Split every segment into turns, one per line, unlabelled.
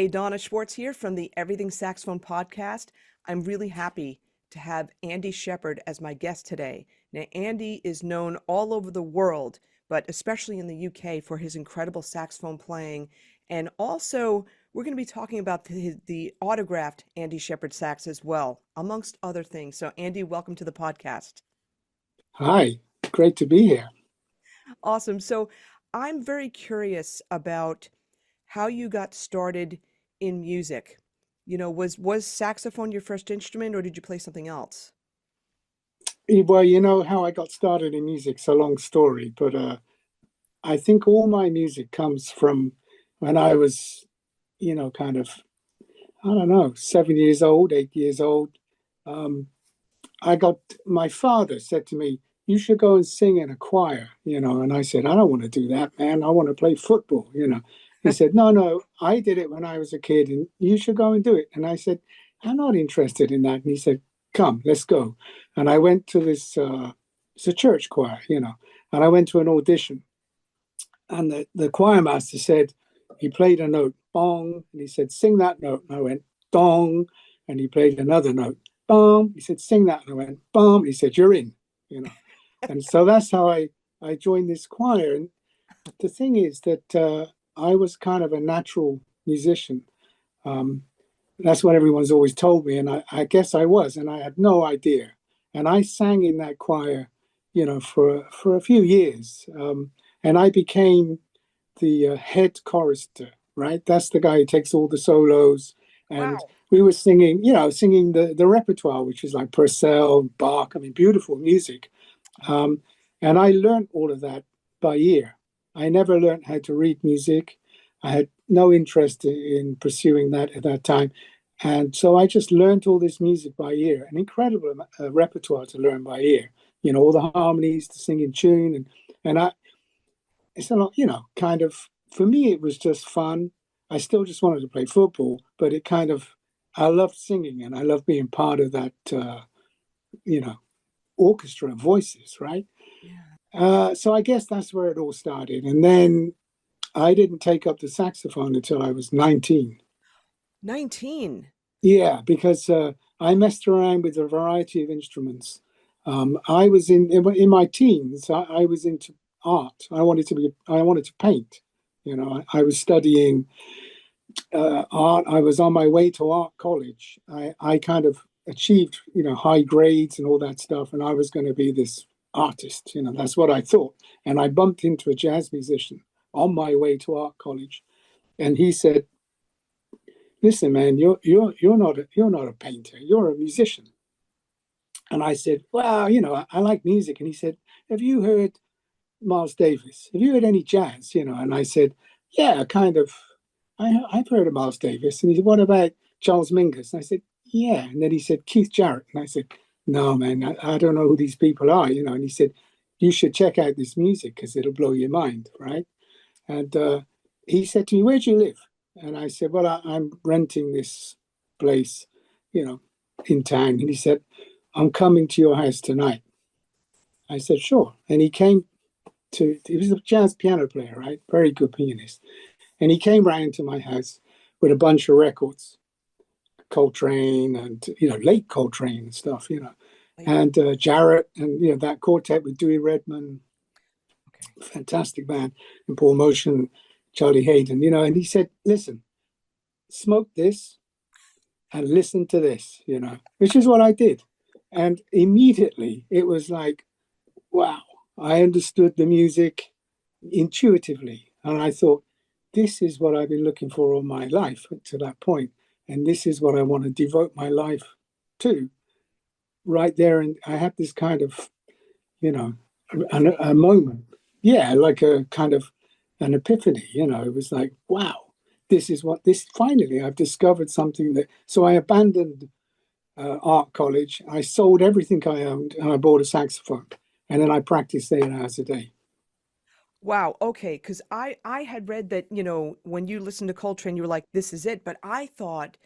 Donna Schwartz here from the Everything Saxophone Podcast. I'm really happy to have Andy Sheppard as my guest today. Now, Andy is known all over the world, but especially in the UK for his incredible saxophone playing. And also, we're going to be talking about the autographed Andy Sheppard sax as well, amongst other things. So, Andy, welcome to the podcast.
Hi, great to be here.
Awesome. So, I'm very curious about how you got started in music. Was saxophone your first instrument, or did you play something else?
Well, you know how I got started in music. It's a long story, but I think all my music comes from when I was, kind of, I don't know, 7 years old, 8 years old. Um, my father said to me, "You should go and sing in a choir," and I said, "I don't want to do that, man. I want to play football. He said, "No, I did it when I was a kid, and you should go and do it." And I said, "I'm not interested in that." And he said, "Come, let's go." And I went to this, it's a church choir, and I went to an audition. And the choir master said, he played a note, bong, and he said, "Sing that note." And I went, dong, and he played another note, bong. He said, "Sing that." And I went, bong. He said, "You're in. And so that's how I joined this choir. And the thing is that I was kind of a natural musician. Um, that's what everyone's always told me. And I guess I was, and I had no idea. And I sang in that choir, for a few years. And I became the head chorister, right? That's the guy who takes all the solos. And
Wow.
we were singing the repertoire, which is like Purcell, Bach, beautiful music. And I learned all of that by ear. I never learned how to read music. I had no interest in pursuing that at that time. And so I just learned all this music by ear, an incredible repertoire to learn by ear, all the harmonies to sing in tune. It's a lot, kind of, for me, it was just fun. I still just wanted to play football, but I loved singing and I loved being part of that, you know, orchestra of voices, right?
Yeah.
So I guess that's where it all started. And then I didn't take up the saxophone until I was 19.
19.
Yeah, because I messed around with a variety of instruments. I was in my teens. I was into art. I wanted to paint. I was studying art. I was on my way to art college. I kind of achieved, high grades and all that stuff, and I was going to be this artist. That's what I thought. And I bumped into a jazz musician on my way to art college, and he said, "Listen, man, you're not a painter. You're a musician." And I said, "Well, I like music." And he said, "Have you heard Miles Davis? Have you heard any jazz?" And I said, "Yeah, kind of. I've heard of Miles Davis." And he said, "What about Charles Mingus?" And I said, "Yeah." And then he said, "Keith Jarrett." And I said, "No, man, I don't know who these people are." And he said, "You should check out this music because it'll blow your mind, right?" And he said to me, "Where do you live?" And I said, "Well, I'm renting this place, you know, in town." And he said, "I'm coming to your house tonight." I said, "Sure." And he was a jazz piano player, right? Very good pianist. And he came round to my house with a bunch of records, Coltrane and, late Coltrane and stuff.
Like,
And Jarrett and, that quartet with Dewey Redman,
okay.
fantastic band, and Paul Motion, Charlie Hayden, and he said, "Listen, smoke this and listen to this, which is what I did. And immediately it was like, wow, I understood the music intuitively. And I thought, this is what I've been looking for all my life to that point. And this is what I want to devote my life to right there. And I had this kind of, you know, a moment. Yeah, like a kind of an epiphany. It was like, wow, finally, I've discovered something so I abandoned art college. I sold everything I owned and I bought a saxophone. And then I practiced 8 hours a day.
Wow. Okay. Because I had read that, when you listened to Coltrane, you were like, this is it. But I thought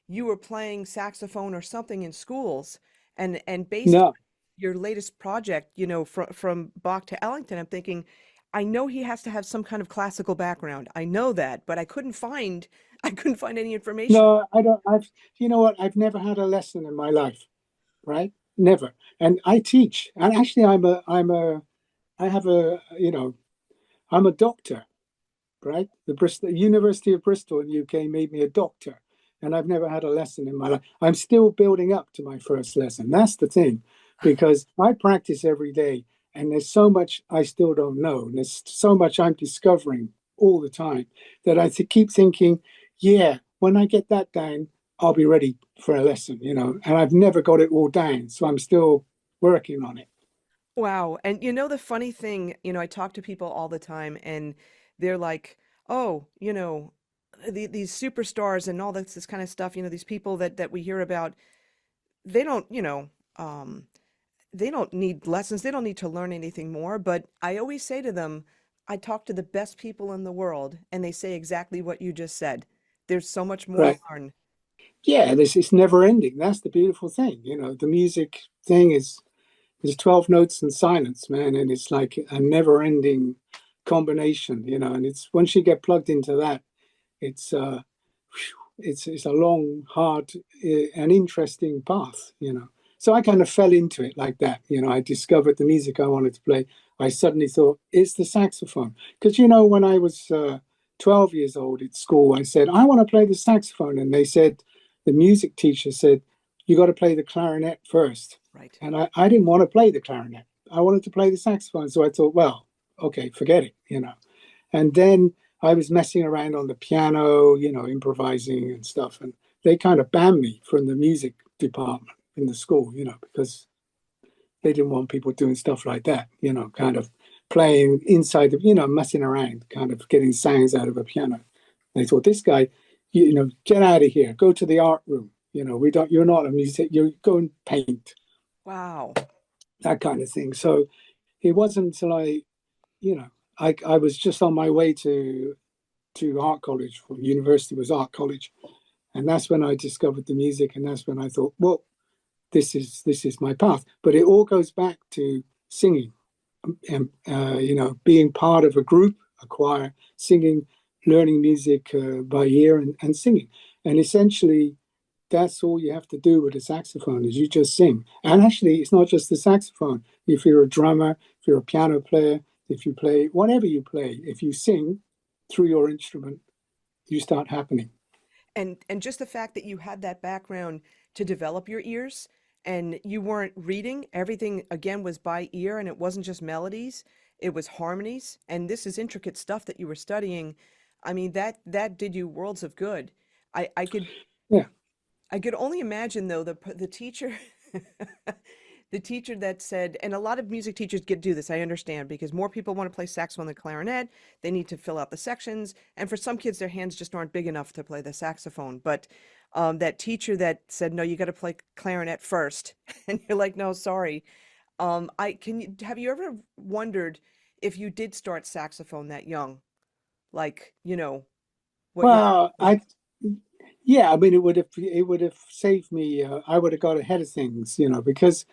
you were playing saxophone or something in schools. And based on
No,
your latest project, from Bach to Ellington, I'm thinking, I know he has to have some kind of classical background. I know that, but I couldn't find any information.
No, I don't. You know what? I've never had a lesson in my life, right? Never. And I teach. And actually, I have a, I'm a doctor, right? The Bristol University of Bristol in the UK made me a doctor, and I've never had a lesson in my life. I'm still building up to my first lesson. That's the thing, because I practice every day, and there's so much I still don't know, and there's so much I'm discovering all the time that keep thinking, yeah, when I get that down, I'll be ready for a lesson, And I've never got it all down, so I'm still working on it.
Wow. And the funny thing, I talk to people all the time and they're like, oh, these superstars and all this kind of stuff, these people that we hear about, they don't, they don't need lessons. They don't need to learn anything more. But I always say to them, I talk to the best people in the world and they say exactly what you just said. There's so much more to
Right.
learn.
Yeah, this is never ending. That's the beautiful thing. The music thing is there's 12 notes and silence, man, and it's like a never ending combination, and it's once you get plugged into that, it's it's a long, hard, and interesting path. So I kind of fell into it like that. I discovered the music I wanted to play. I suddenly thought, it's the saxophone. Because, when I was 12 years old at school, I said, I want to play the saxophone. And they said, the music teacher said, you got to play the clarinet first.
Right.
And I didn't want to play the clarinet. I wanted to play the saxophone. So I thought, well, okay, forget it. And then I was messing around on the piano, improvising and stuff. And they kind of banned me from the music department in the school, because they didn't want people doing stuff like that, kind of playing inside of, messing around, kind of getting sounds out of a piano. They thought, this guy, get out of here, go to the art room. You're not a music, you go and paint,
Wow.
that kind of thing. So it wasn't until I was just on my way to art college. University was art college, and that's when I discovered the music, and that's when I thought, well, this is my path. But it all goes back to singing, and being part of a group, a choir, singing, learning music by ear, and singing, and essentially. That's all you have to do with a saxophone is you just sing. And actually, it's not just the saxophone. If you're a drummer, if you're a piano player, if you play whatever you play, if you sing through your instrument, you start happening.
And just the fact that you had that background to develop your ears and you weren't reading, everything again was by ear and it wasn't just melodies, it was harmonies. And this is intricate stuff that you were studying. I mean, that did you worlds of good. I, I could
Yeah.
I could only imagine though the teacher the teacher that said, and a lot of music teachers get do this, I understand, because more people want to play saxophone than clarinet. They need to fill out the sections, and for some kids, their hands just aren't big enough to play the saxophone. But that teacher that said, "No, you got to play clarinet first," and you're like, "No, sorry." I can you have you ever wondered if you did start saxophone that young, like what your
Well, yeah, I mean, it would have saved me. I would have got ahead of things, because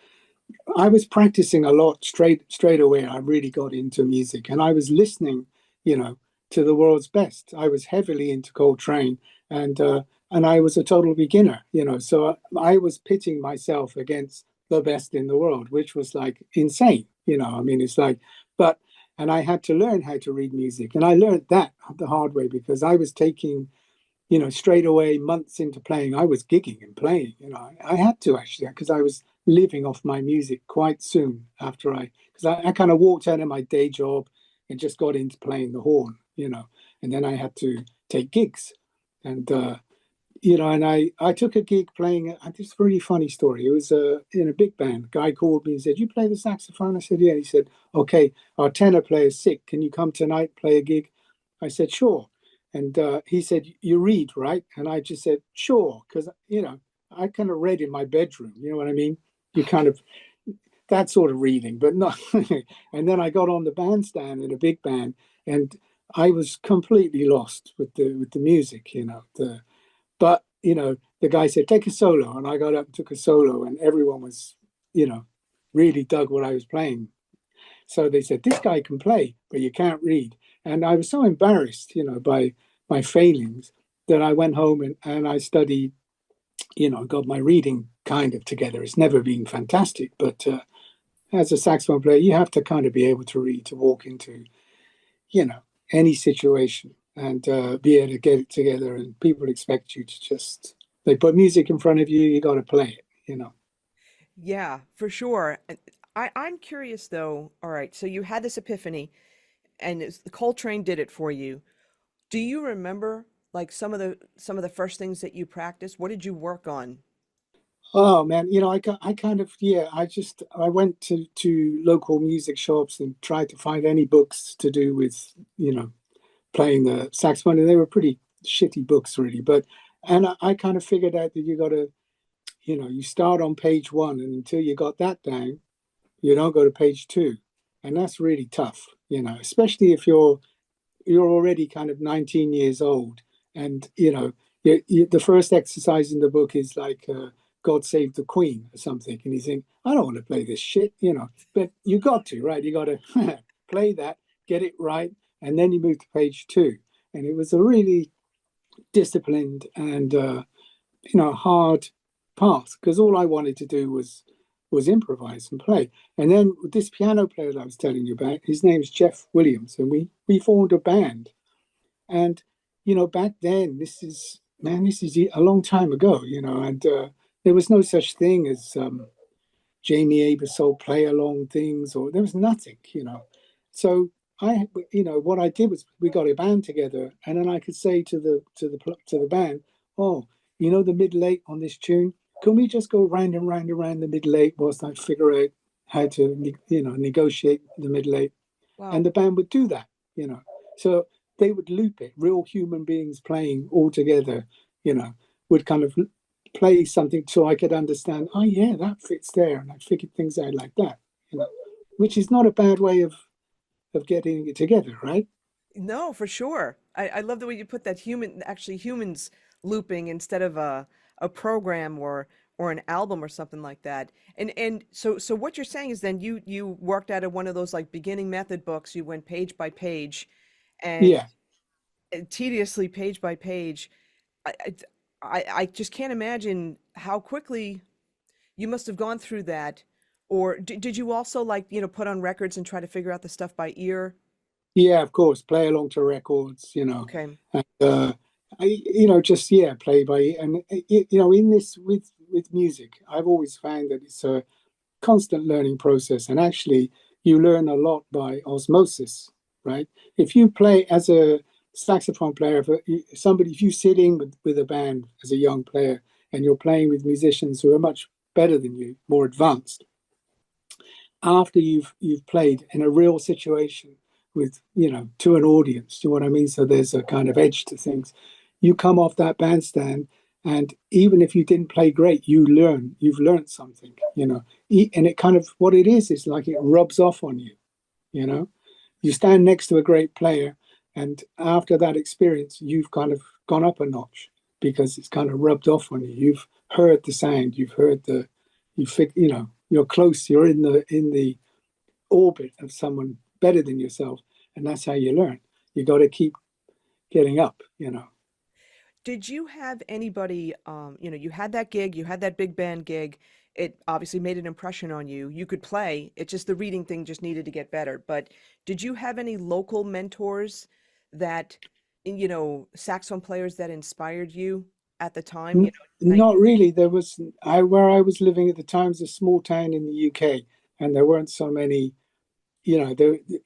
I was practicing a lot straight away. I really got into music, and I was listening, you know, to the world's best. I was heavily into Coltrane, and and I was a total beginner, So I was pitting myself against the best in the world, which was like insane, I mean, it's like, but and I had to learn how to read music, and I learned that the hard way because I was taking straight away, months into playing, I was gigging and playing. I had to actually because I was living off my music quite soon after because I kind of walked out of my day job and just got into playing the horn, and then I had to take gigs, and and I took a gig playing. This really funny story. It was in a big band. A guy called me and said, "You play the saxophone?" I said, "Yeah." He said, "Okay, our tenor player's sick. Can you come tonight play a gig?" I said, "Sure." And he said, "You read, right?" And I just said, "Sure," because I kind of read in my bedroom. You know what I mean? You kind of that sort of reading, but not. And then I got on the bandstand in a big band, and I was completely lost with the music. But the guy said, "Take a solo," and I got up and took a solo, and everyone was, really dug what I was playing. So they said, this guy can play, but you can't read. And I was so embarrassed, by my failings that I went home and I studied, got my reading kind of together. It's never been fantastic, but as a saxophone player, you have to kind of be able to read to walk into, you know, any situation and be able to get it together. And people expect you to just, they put music in front of you, you got to play it.
Yeah, for sure. I'm curious though. All right, so you had this epiphany, and the Coltrane did it for you. Do you remember like some of the first things that you practiced? What did you work on?
Oh man, I kind of, yeah, I went to local music shops and tried to find any books to do with, playing the saxophone, and they were pretty shitty books really. But and I kind of figured out that you got to, you start on page one, and until you got that down, you don't go to page two, and that's really tough, especially if you're already kind of 19 years old, and the first exercise in the book is like God Save the Queen or something, and you think, I don't want to play this shit, but you got to, right? You got to play that, get it right, and then you move to page two. And it was a really disciplined and hard path, because all I wanted to do was improvise and play. And then this piano player that I was telling you about, his name's Jeff Williams, and we formed a band. And back then, this is a long time ago, and there was no such thing as Jamie Abersole play along things, or there was nothing. So what I did was we got a band together, and then I could say to the band, oh, the middle eight on this tune, can we just go round and round and round the middle eight whilst I figure out how to negotiate the middle eight? And
Wow.
the band would do that. So they would loop it. Real human beings playing all together, you know, would kind of play something so I could understand. Oh yeah, that fits there, and I figured things out like that. Which is not a bad way of getting it together, right?
No, for sure. I love the way you put that actually humans looping instead of a program or an album or something like that. And so what you're saying is then you worked out of one of those like beginning method books. You went page by page and
Yeah,
tediously page by page. I, I I just can't imagine how quickly you must have gone through that. Or did you also like, put on records and try to figure out the stuff by ear?
yeah, of course. Play along to records,
Okay.
and just yeah, play by ear. And in this with music, I've always found that it's a constant learning process, and actually you learn a lot by osmosis, right? If you play as a saxophone player, if you sit in with a band as a young player and you're playing with musicians who are much better than you, more advanced, after you've played in a real situation with to an audience, you know what I mean? So there's a kind of edge to things. You come off that bandstand, and even if you didn't play great, you've learned something, and it kind of, what it is like it rubs off on you. you know you stand next to a great player, and after that experience you've kind of gone up a notch because it's kind of rubbed off on you. You've heard the sound, you've heard you're close, you're in the orbit of someone better than yourself, and that's how you learn. You got to keep getting up.
Did you have anybody, you had that gig, you had that big band gig. It obviously made an impression on you. You could play. It's just the reading thing just needed to get better. But did you have any local mentors that, saxophone players that inspired you at the time?
Not really. There was I where I was living at the time was a small town in the UK, and there weren't so many.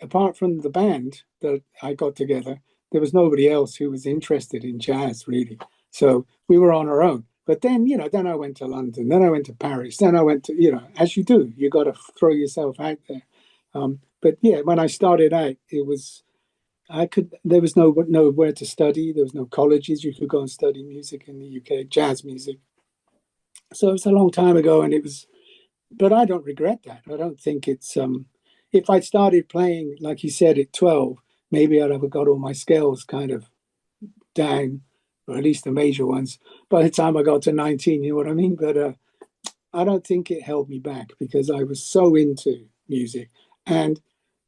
Apart from the band that I got together, there was nobody else who was interested in jazz really. So we were on our own. But then I went to London, then I went to Paris, then I went to, as you do, you got to throw yourself out there. But yeah, when I started out, there was nowhere to study. There was no colleges you could go and study music in the UK, jazz music. So it was a long time ago, and but I don't regret that. I don't think if I started playing, like you said, at 12, maybe I'd have got all my scales kind of down, or at least the major ones, by the time I got to 19, you know what I mean? But I don't think it held me back because I was so into music. And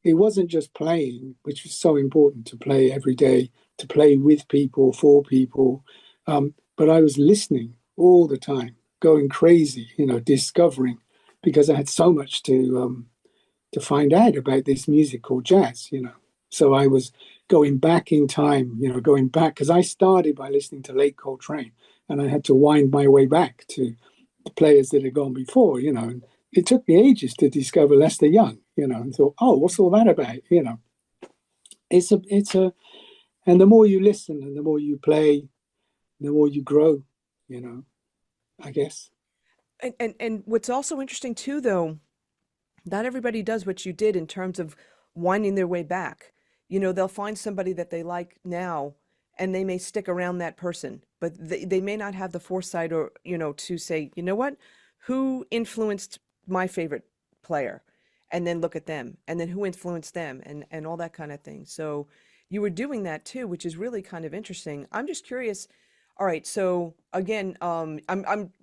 it wasn't just playing, which was so important to play every day, to play with people, for people. But I was listening all the time, going crazy, discovering, because I had so much to find out about this music called jazz. So I was going back in time, going back, because I started by listening to Late Coltrane, and I had to wind my way back to the players that had gone before, and it took me ages to discover Lester Young, and thought, oh, what's all that about? And the more you listen and the more you play, the more you grow, I guess.
And what's also interesting too, though, not everybody does what you did in terms of winding their way back. They'll find somebody that they like now, and they may stick around that person, but they may not have the foresight or, to say, you know what, who influenced my favorite player? And then look at them, and then who influenced them, and all that kind of thing. So you were doing that too, which is really kind of interesting. I'm just curious. All right, so again, I'm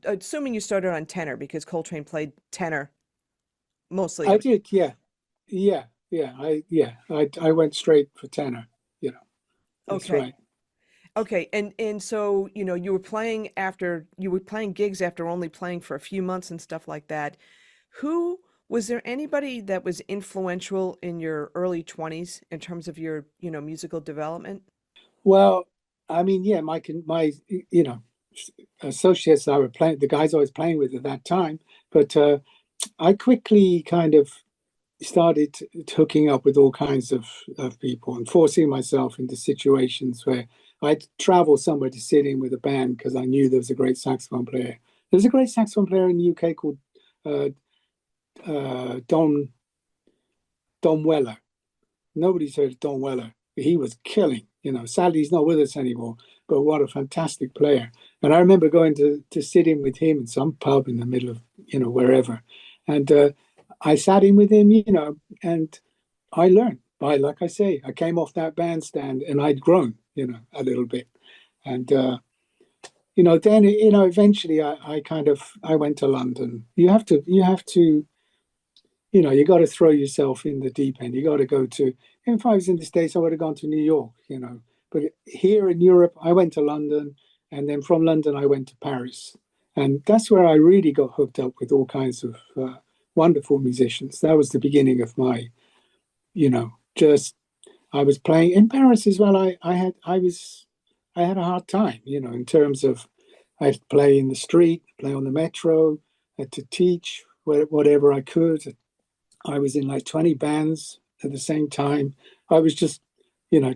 assuming you started on tenor because Coltrane played tenor mostly.
I did, yeah. I went straight for tenor, that's
Okay.
right.
Okay. And so, you were playing gigs after only playing for a few months and stuff like that. Who Was there anybody that was influential in your early 20s in terms of your, musical development?
Well, I mean, yeah, my associates I were playing, the guys I was playing with at that time, but I quickly kind of started hooking up with all kinds of people and forcing myself into situations where I'd travel somewhere to sit in with a band because I knew there was a great saxophone player. There's a great saxophone player in the UK called uh, Don Weller. Nobody's heard of Don Weller. He was killing. Sadly he's not with us anymore. But what a fantastic player! And I remember going to sit in with him in some pub in the middle of wherever, and I sat in with him, and I learned by, like I say, I came off that bandstand and I'd grown, a little bit, and then eventually I went to London. You have to you got to throw yourself in the deep end. You got to go to. If I was in the States, I would have gone to New York, But here in Europe, I went to London, and then from London, I went to Paris, and that's where I really got hooked up with all kinds of wonderful musicians. That was the beginning of my, just I was playing in Paris as well. I had a hard time, in terms of I had to play in the street, play on the metro, I had to teach whatever I could. I was in like 20 bands at the same time. I was just,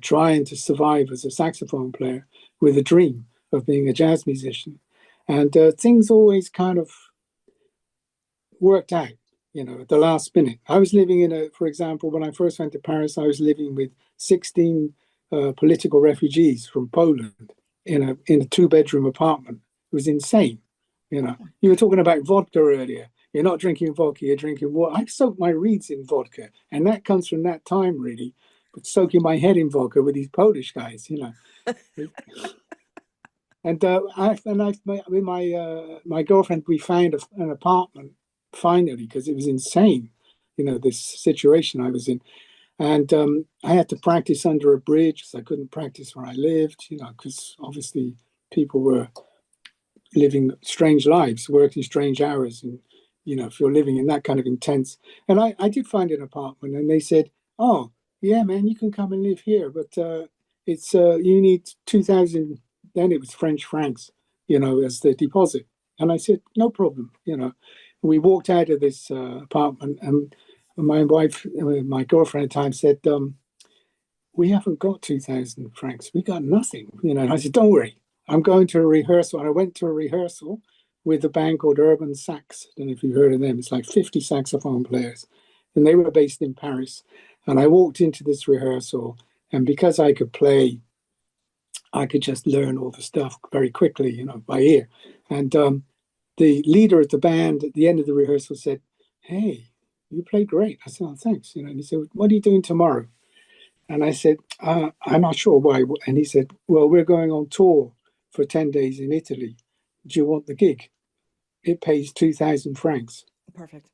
trying to survive as a saxophone player with a dream of being a jazz musician. And things always kind of worked out, at the last minute. I was living for example, when I first went to Paris, I was living with 16 political refugees from Poland in a two-bedroom apartment. It was insane. You were talking about vodka earlier. You're not drinking vodka, you're drinking water. I soak my reeds in vodka, and that comes from that time, really. But soaking my head in vodka with these Polish guys. And with my girlfriend, we found an apartment finally because it was insane, this situation I was in. And I had to practice under a bridge because I couldn't practice where I lived, because obviously people were living strange lives, working strange hours, and if you're living in that kind of intense. And I did find an apartment, and they said, "Oh, yeah, man, you can come and live here, but it's you need 2,000." Then it was French francs, as the deposit. And I said, "No problem." We walked out of this apartment, and my wife, my girlfriend at the time, said, "We haven't got 2,000 francs. We got nothing." And I said, "Don't worry. I'm going to a rehearsal." And I went to a rehearsal with a band called Urban Sax. I don't know if you've heard of them. It's like 50 saxophone players. And they were based in Paris. And I walked into this rehearsal. And because I could play, I could just learn all the stuff very quickly, by ear. And the leader of the band at the end of the rehearsal said, "Hey, you played great." I said, "Oh, thanks." And he said, "What are you doing tomorrow?" And I said, "I'm not sure why." And he said, "Well, we're going on tour for 10 days in Italy. Do you want the gig? It pays 2,000 francs."
Perfect.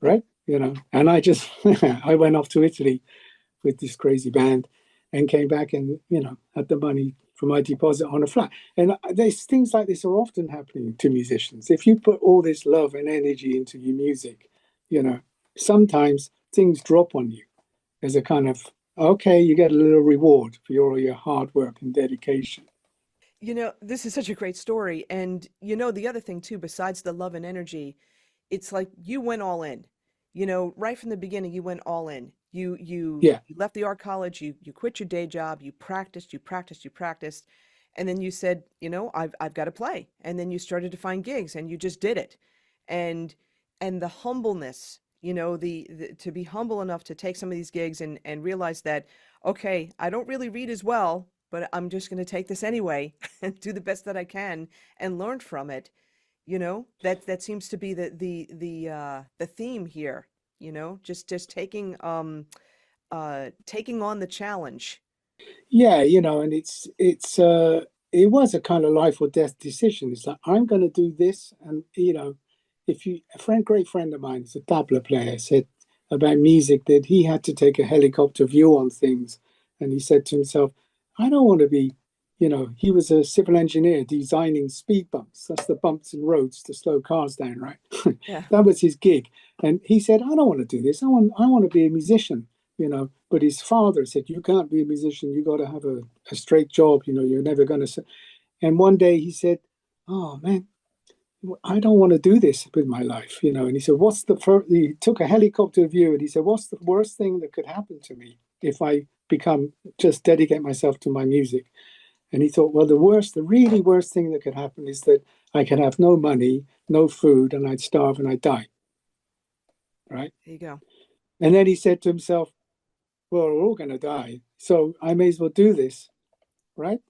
Right? And I just, I went off to Italy with this crazy band and came back and, had the money for my deposit on a flat. And there's things like this are often happening to musicians. If you put all this love and energy into your music, sometimes things drop on you as a kind of, okay, you get a little reward for your hard work and dedication.
This is such a great story. And the other thing too, besides the love and energy, it's like you went all in. Right from the beginning, you went all in.
Yeah,
You left the art college, you quit your day job, you practiced, you practiced, you practiced, and then you said, I've got to play. And then you started to find gigs and you just did it. And the humbleness, the to be humble enough to take some of these gigs and realize that, okay, I don't really read as well, but I'm just going to take this anyway and do the best that I can and learn from it. That seems to be the theme here, just taking on the challenge.
yeah, and it was a kind of life or death decision. It's like I'm going to do this, and if you great friend of mine is a tabla player, said about music that he had to take a helicopter view on things, and he said to himself, I don't want to be, he was a civil engineer designing speed bumps. That's the bumps in roads to slow cars down, right?
Yeah,
That was his gig, and he said, I don't want to do this. I want to be a musician. But his father said, you can't be a musician. You got to have a straight job. You're never going to. And one day he said, oh man, I don't want to do this with my life. And he said, what's the first, he took a helicopter view and he said, what's the worst thing that could happen to me if I just dedicate myself to my music? And he thought, well, the really worst thing that could happen is that I could have no money, no food, and I'd starve and I'd die. Right.
there you go.
And then he said to himself, well, we're all going to die. So I may as well do this. Right.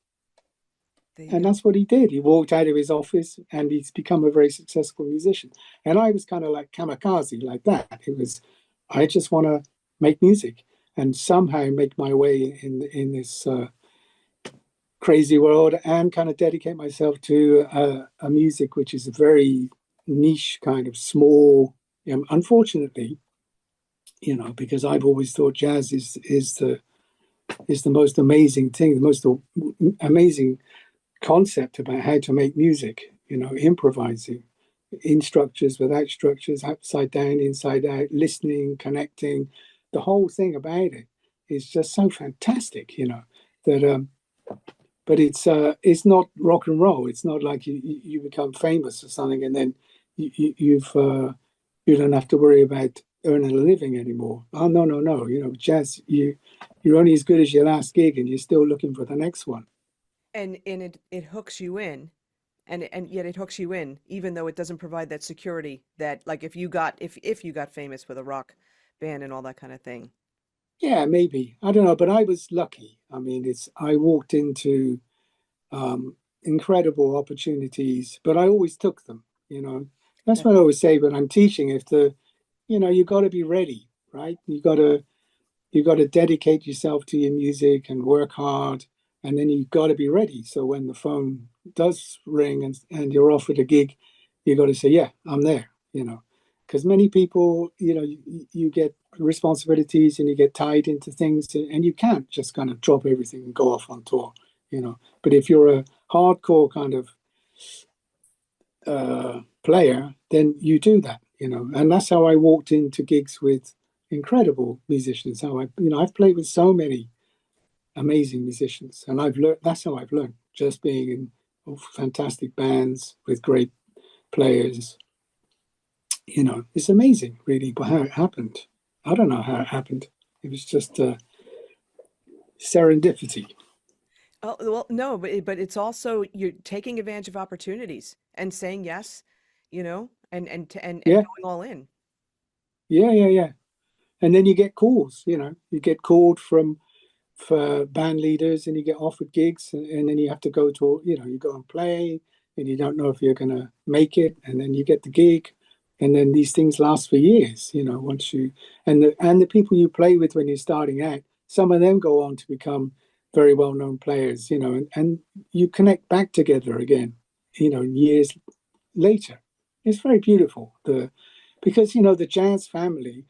There you
And
go.
that's what he did. He walked out of his office and he's become a very successful musician. And I was kind of like kamikaze, like that. It was, I just want to make music and somehow make my way in this crazy world and kind of dedicate myself to a music which is a very niche, kind of small. Unfortunately, because I've always thought jazz is the most amazing thing, the most amazing concept about how to make music, improvising in structures, without structures, upside down, inside out, listening, connecting. The whole thing about it is just so fantastic, that but it's not rock and roll. It's not like you become famous or something and then you don't have to worry about earning a living anymore. Oh no, no, no. Jazz, you're only as good as your last gig and you're still looking for the next one.
And it hooks you in, and yet it hooks you in, even though it doesn't provide that security that, like, if you got famous with a rock band and all that kind of thing.
Yeah, maybe. I don't know, but I was lucky. I mean, I walked into incredible opportunities, but I always took them. That's
Yeah.
what I always say when I'm teaching. If you got to be ready, right? You got to dedicate yourself to your music and work hard, and then you got to be ready. So when the phone does ring and you're offered a gig, you got to say, yeah, I'm there. Because many people, you get responsibilities and you get tied into things, and you can't just kind of drop everything and go off on tour. But if you're a hardcore kind of player, then you do that. And that's how I walked into gigs with incredible musicians. I've played with so many amazing musicians, and I've learned. That's how I've learned, just being in fantastic bands with great players. It's amazing, really, how it happened. I don't know how it happened. It was just serendipity.
Oh, well, no, but it's also you're taking advantage of opportunities and saying yes, and
Yeah,
going all in.
yeah, yeah, yeah. And then you get calls. You get called from for band leaders, and you get offered gigs, and then you have to go to. You go and play, and you don't know if you're going to make it, and then you get the gig, and then these things last for years. Once you and the people you play with when you're starting out, some of them go on to become very well known players. And you connect back together again. Years later, it's very beautiful. because, you know, the jazz family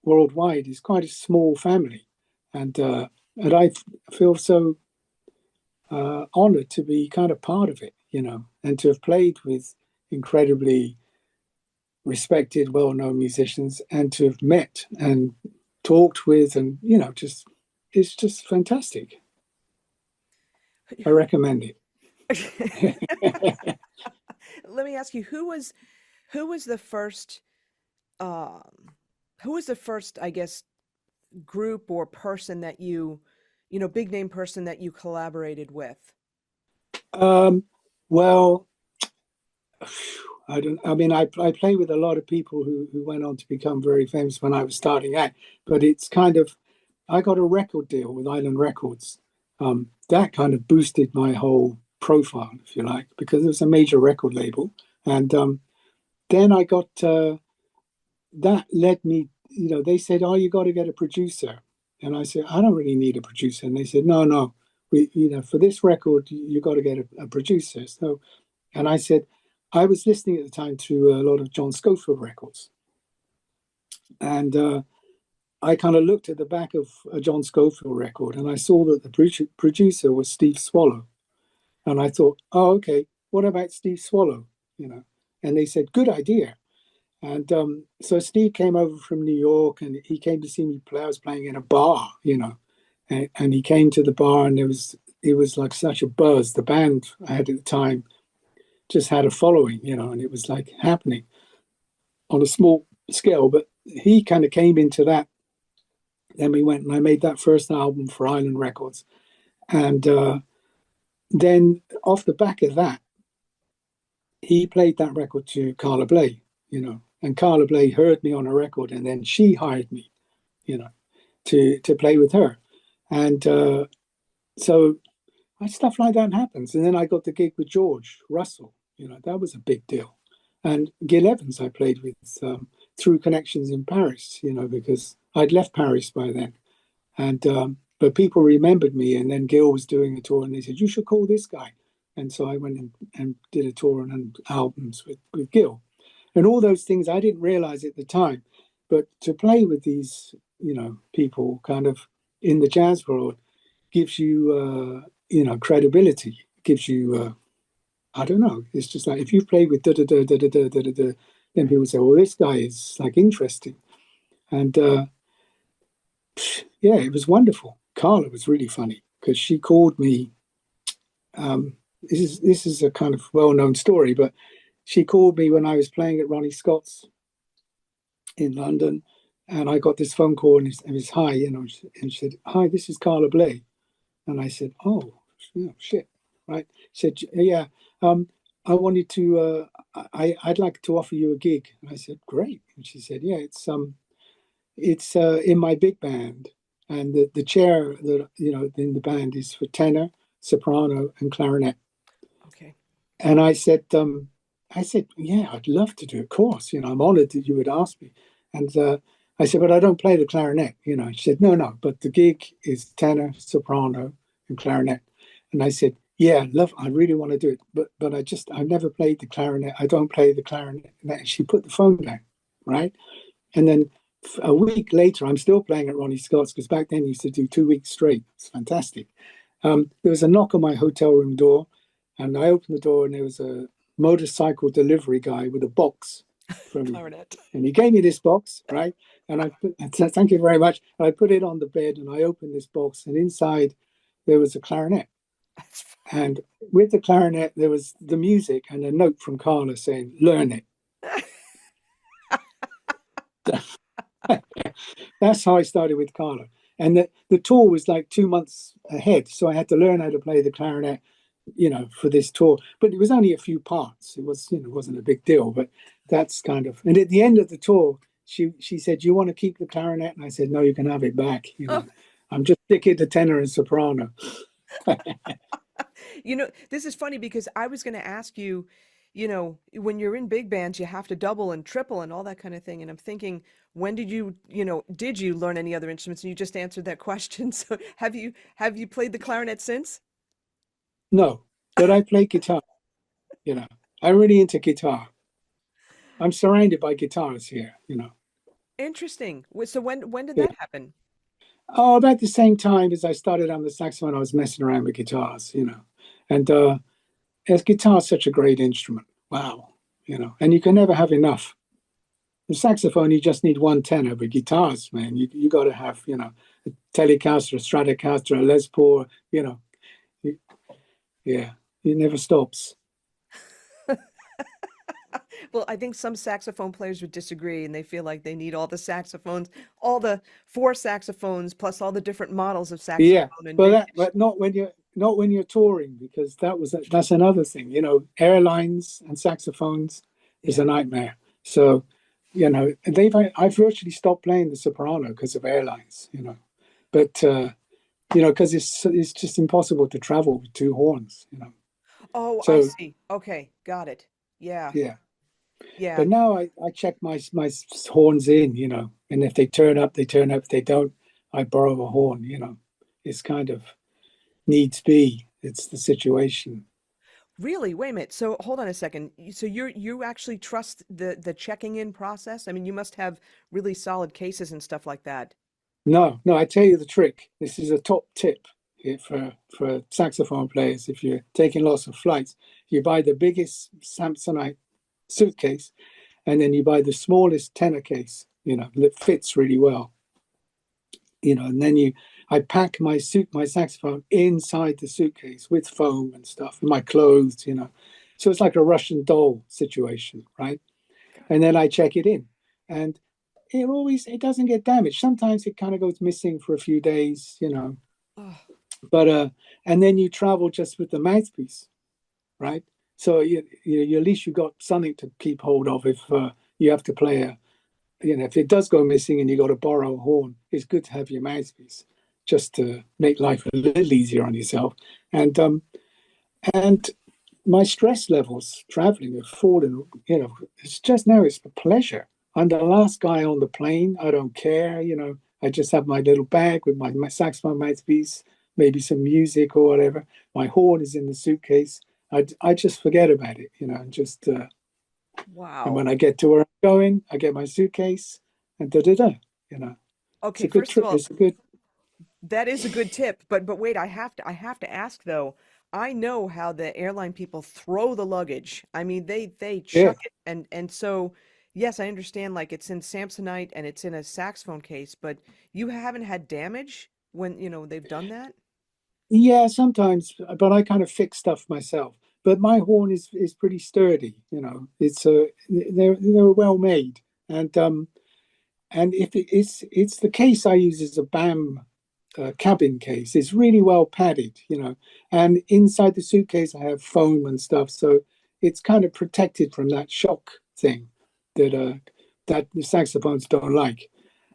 worldwide is quite a small family. And I feel so honored to be kind of part of it, you know, and to have played with incredibly respected, well-known musicians, and to have met and talked with, and you know, just it's just fantastic. I recommend it.
Let me ask you, who was the first um who was the first, I guess, group or person that you know, big name person that you collaborated with?
um, well, I mean, I play with a lot of people who went on to become very famous when I was starting out, but it's kind of, I got a record deal with Island Records. That kind of boosted my whole profile, if you like, because it was a major record label. And then I got, that led me, you know, they said, oh, you got to get a producer. And I said, I don't really need a producer. And they said, no, no, you know, for this record, you got to get a producer. So, and I said, I was listening at the time to a lot of John Scofield records. And I kind of looked at the back of a John Scofield record and I saw that the producer was Steve Swallow. And I thought, oh, okay, what about Steve Swallow? You know, and they said, good idea. And so Steve came over from New York and he came to see me play. I was playing in a bar, you know, and he came to the bar and it was like such a buzz. The band I had at the time just had a following, you know, and it was like happening on a small scale. But he kind of came into that. Then we went and I made that first album for Island Records. And then off the back of that, he played that record to Carla Bley, you know, and Carla Bley heard me on a record and then she hired me, you know, to play with her. And so stuff like that happens. And then I got the gig with George Russell, you know, that was a big deal. And Gil Evans I played with through connections in Paris, you know, because I'd left Paris by then. And but people remembered me, and then Gil was doing a tour and they said, you should call this guy. And so I went and did a tour and albums with Gil. And all those things I didn't realize at the time. But to play with these, you know, people kind of in the jazz world gives you, you know, credibility, gives you, I don't know, it's just like if you've played with da da da da da da da da, da, then people say, well, this guy is like interesting. And yeah, it was wonderful. Carla was really funny because she called me. This is a kind of well-known story, but she called me when I was playing at Ronnie Scott's in London, and I got this phone call, and it was hi, you know, and she said, "Hi, this is Carla Bley," and I said, "Oh, shit, right?" She said, "Yeah, I wanted to, I'd like to offer you a gig," and I said, "Great," and she said, "Yeah, it's in my big band, and the chair that you know in the band is for tenor, soprano, and clarinet."
Okay.
And I said, yeah, I'd love to do it. Of course, you know, I'm honored that you would ask me. And I said, but I don't play the clarinet, you know. She said, no, no, but the gig is tenor, soprano, and clarinet. And I said, yeah, I really want to do it, but I've never played the clarinet. I don't play the clarinet. And she put the phone down, right? And then a week later, I'm still playing at Ronnie Scott's because back then he used to do 2 weeks straight. It's fantastic. There was a knock on my hotel room door, and I opened the door, and there was a motorcycle delivery guy with a box for me.
Clarinet.
And he gave me this box, right? And I said, thank you very much. And I put it on the bed, and I opened this box, and inside there was a clarinet. And with the clarinet, there was the music and a note from Carla saying, learn it. That's how I started with Carla. And the tour was like 2 months ahead. So I had to learn how to play the clarinet, you know, for this tour. But it was only a few parts. It was, you know, it wasn't a big deal. But that's kind of, and at the end of the tour, she said, do you want to keep the clarinet? And I said, no, you can have it back. You know, I'm just sticking to tenor and soprano.
You know, this is funny because I was going to ask you, you know, when you're in big bands, you have to double and triple and all that kind of thing. And I'm thinking, when did you know, did you learn any other instruments? And you just answered that question. So have you played the clarinet since?
No, but I play guitar, you know, I'm really into guitar. I'm surrounded by guitars here, you know.
Interesting. So when did
Yeah.
that happen?
Oh, about the same time as I started on the saxophone, I was messing around with guitars, you know. And as guitar is such a great instrument. Wow, you know, and you can never have enough. The saxophone, you just need one tenor, but guitars, man, you got to have, you know, a Telecaster, a Stratocaster, a Les Paul, you know. Yeah, it never stops.
Well, I think some saxophone players would disagree, and they feel like they need all the saxophones, all the four saxophones, plus all the different models of
Yeah,
saxophone and
but
vintage.
not when you're touring, because that's another thing. You know, airlines and saxophones is a
Yeah.
nightmare. So, you know, I've virtually stopped playing the soprano because of airlines. You know, but you know, because it's just impossible to travel with two horns. You know,
Oh, I
so
see. Okay, got it. Yeah,
yeah.
yeah.
But now I check my horns in. You know, and if they turn up, they turn up. If they don't, I borrow a horn. You know, it's kind of needs be. It's the situation.
Really? Wait a minute. So hold on a second. So you actually trust the checking in process? I mean, you must have really solid cases and stuff like that.
No, no, I tell you the trick. This is a top tip here for saxophone players. If you're taking lots of flights, you buy the biggest Samsonite suitcase, and then you buy the smallest tenor case, you know, that fits really well. You know, and then I pack my saxophone inside the suitcase with foam and stuff, and my clothes, you know. So it's like a Russian doll situation, right?
Got
And then I check it in. And it doesn't get damaged. Sometimes it kind of goes missing for a few days, you know.
it.
But and then you travel just with the mouthpiece, right? So you at least you got something to keep hold of if you have to play you know, if it does go missing and you got to borrow a horn, it's good to have your mouthpiece just to make life a little easier on yourself. And my stress levels traveling have fallen. You know, it's a pleasure. I'm the last guy on the plane. I don't care. You know, I just have my little bag with my saxophone mouthpiece, maybe some music or whatever. My horn is in the suitcase. I just forget about it. You know, and just and
Wow.
when I get to where I'm going, I get my suitcase and da da da. You know, it's
Okay,
a good
first of
trip.
all,
It's a good.
that is a good tip, but wait, I have to ask though. I know how the airline people throw the luggage. I mean, they
Yeah.
chuck it, and so yes, I understand like it's in Samsonite and it's in a saxophone case, but you haven't had damage when, they've done that?
Yeah, sometimes, but I kind of fix stuff myself. But my horn is pretty sturdy, you know. It's they're well made, and if it's the case I use is a BAM cabin case. It's really well padded, you know. And inside the suitcase I have foam and stuff, so it's kind of protected from that shock thing that that the saxophones don't like.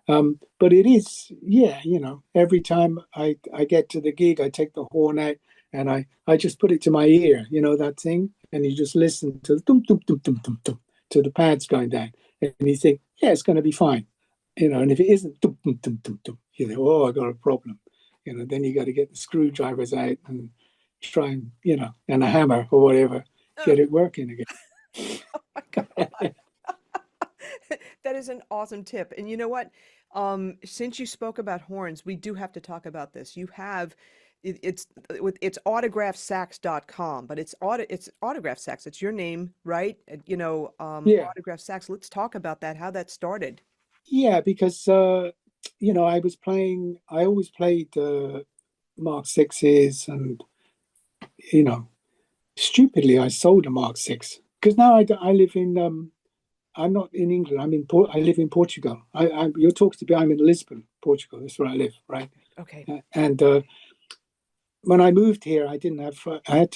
But it is, yeah, you know, every time I get to the gig, I take the horn out and I just put it to my ear, you know, that thing, and you just listen to the dum dum dum dum dum dum to the pads going down, and you think, yeah, it's going to be fine, you know. And if it isn't, dum dum dum dum dum, you think, oh, I got a problem, you know. Then you got to get the screwdrivers out and try and, you know, and a hammer or whatever,
Oh
get it working again.
my God. That is an awesome tip. And you know what? Since you spoke about horns, we do have to talk about this. You have it's autographsax.com, but it's Autograph Sax. It's your name, right?
Yeah,
Autograph Sax. Let's talk about that, how that started.
yeah, because you know, I always played Mark Sixes, and you know, stupidly, I sold a Mark Six because now I live in. I'm not in England. I live in Portugal. You're talking to me. I'm in Lisbon, Portugal. That's where I live, right?
Okay.
And when I moved here, I didn't have. I had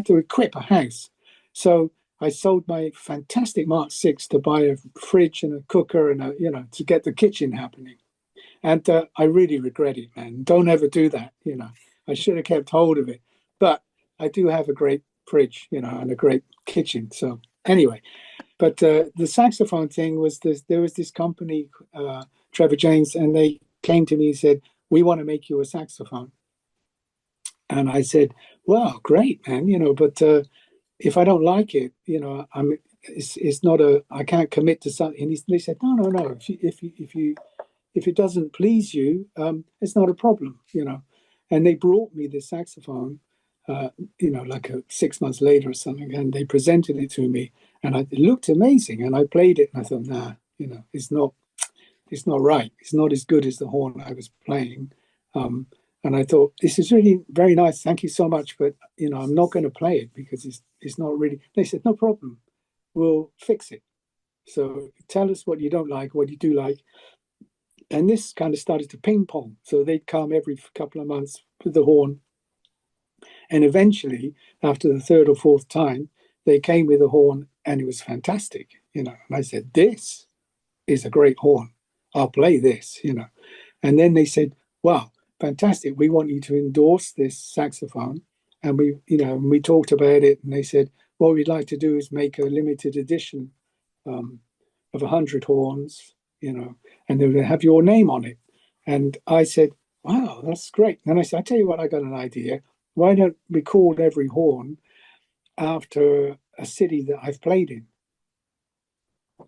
to equip a house, so I sold my fantastic Mark Six to buy a fridge and a cooker and you know, to get the kitchen happening. And I really regret it, man. Don't ever do that. You know, I should have kept hold of it. But I do have a great fridge, you know, and a great kitchen. So anyway, but the saxophone thing was this. There was this company, Trevor James, and they came to me and said, "We want to make you a saxophone." And I said, "Well, great, man. You know, but if I don't like it, you know, it's not a, I can't commit to something. And they said, no. If it doesn't please you, it's not a problem, you know. And they brought me this saxophone, like 6 months later or something, and they presented it to me, and it looked amazing. And I played it, and I thought, nah, it's not right. It's not as good as the horn I was playing. And I thought, this is really very nice. Thank you so much, but I'm not going to play it because it's not really. They said, no problem, we'll fix it. So tell us what you don't like, what you do like. And this kind of started to ping pong. So they'd come every couple of months with the horn. And eventually, after the third or fourth time, they came with a horn and it was fantastic, And I said, this is a great horn. I'll play this, And then they said, wow, fantastic. We want you to endorse this saxophone. And we talked about it, and they said, what we'd like to do is make a limited edition of 100 horns, and they would have your name on it. And I said, wow, that's great. And I said, I tell you what, I got an idea. Why don't we call every horn after a city that I've played in?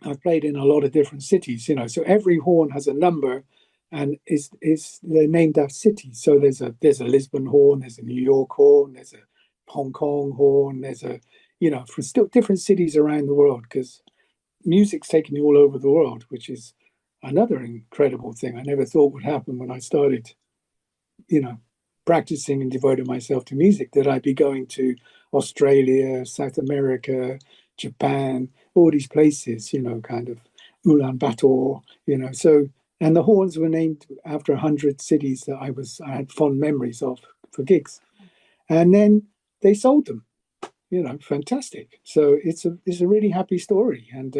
I've played in a lot of different cities, so every horn has a number, and they're named after cities. So there's a Lisbon horn, there's a New York horn, there's a Hong Kong horn, there's for still different cities around the world, because music's taken me all over the world, which is another incredible thing I never thought would happen when I started, practicing and devoting myself to music, that I'd be going to Australia, South America, Japan, all these places, kind of Ulaanbaatar, So, and the horns were named after 100 cities that I had fond memories of for gigs. And then they sold them, fantastic. So it's a really happy story. And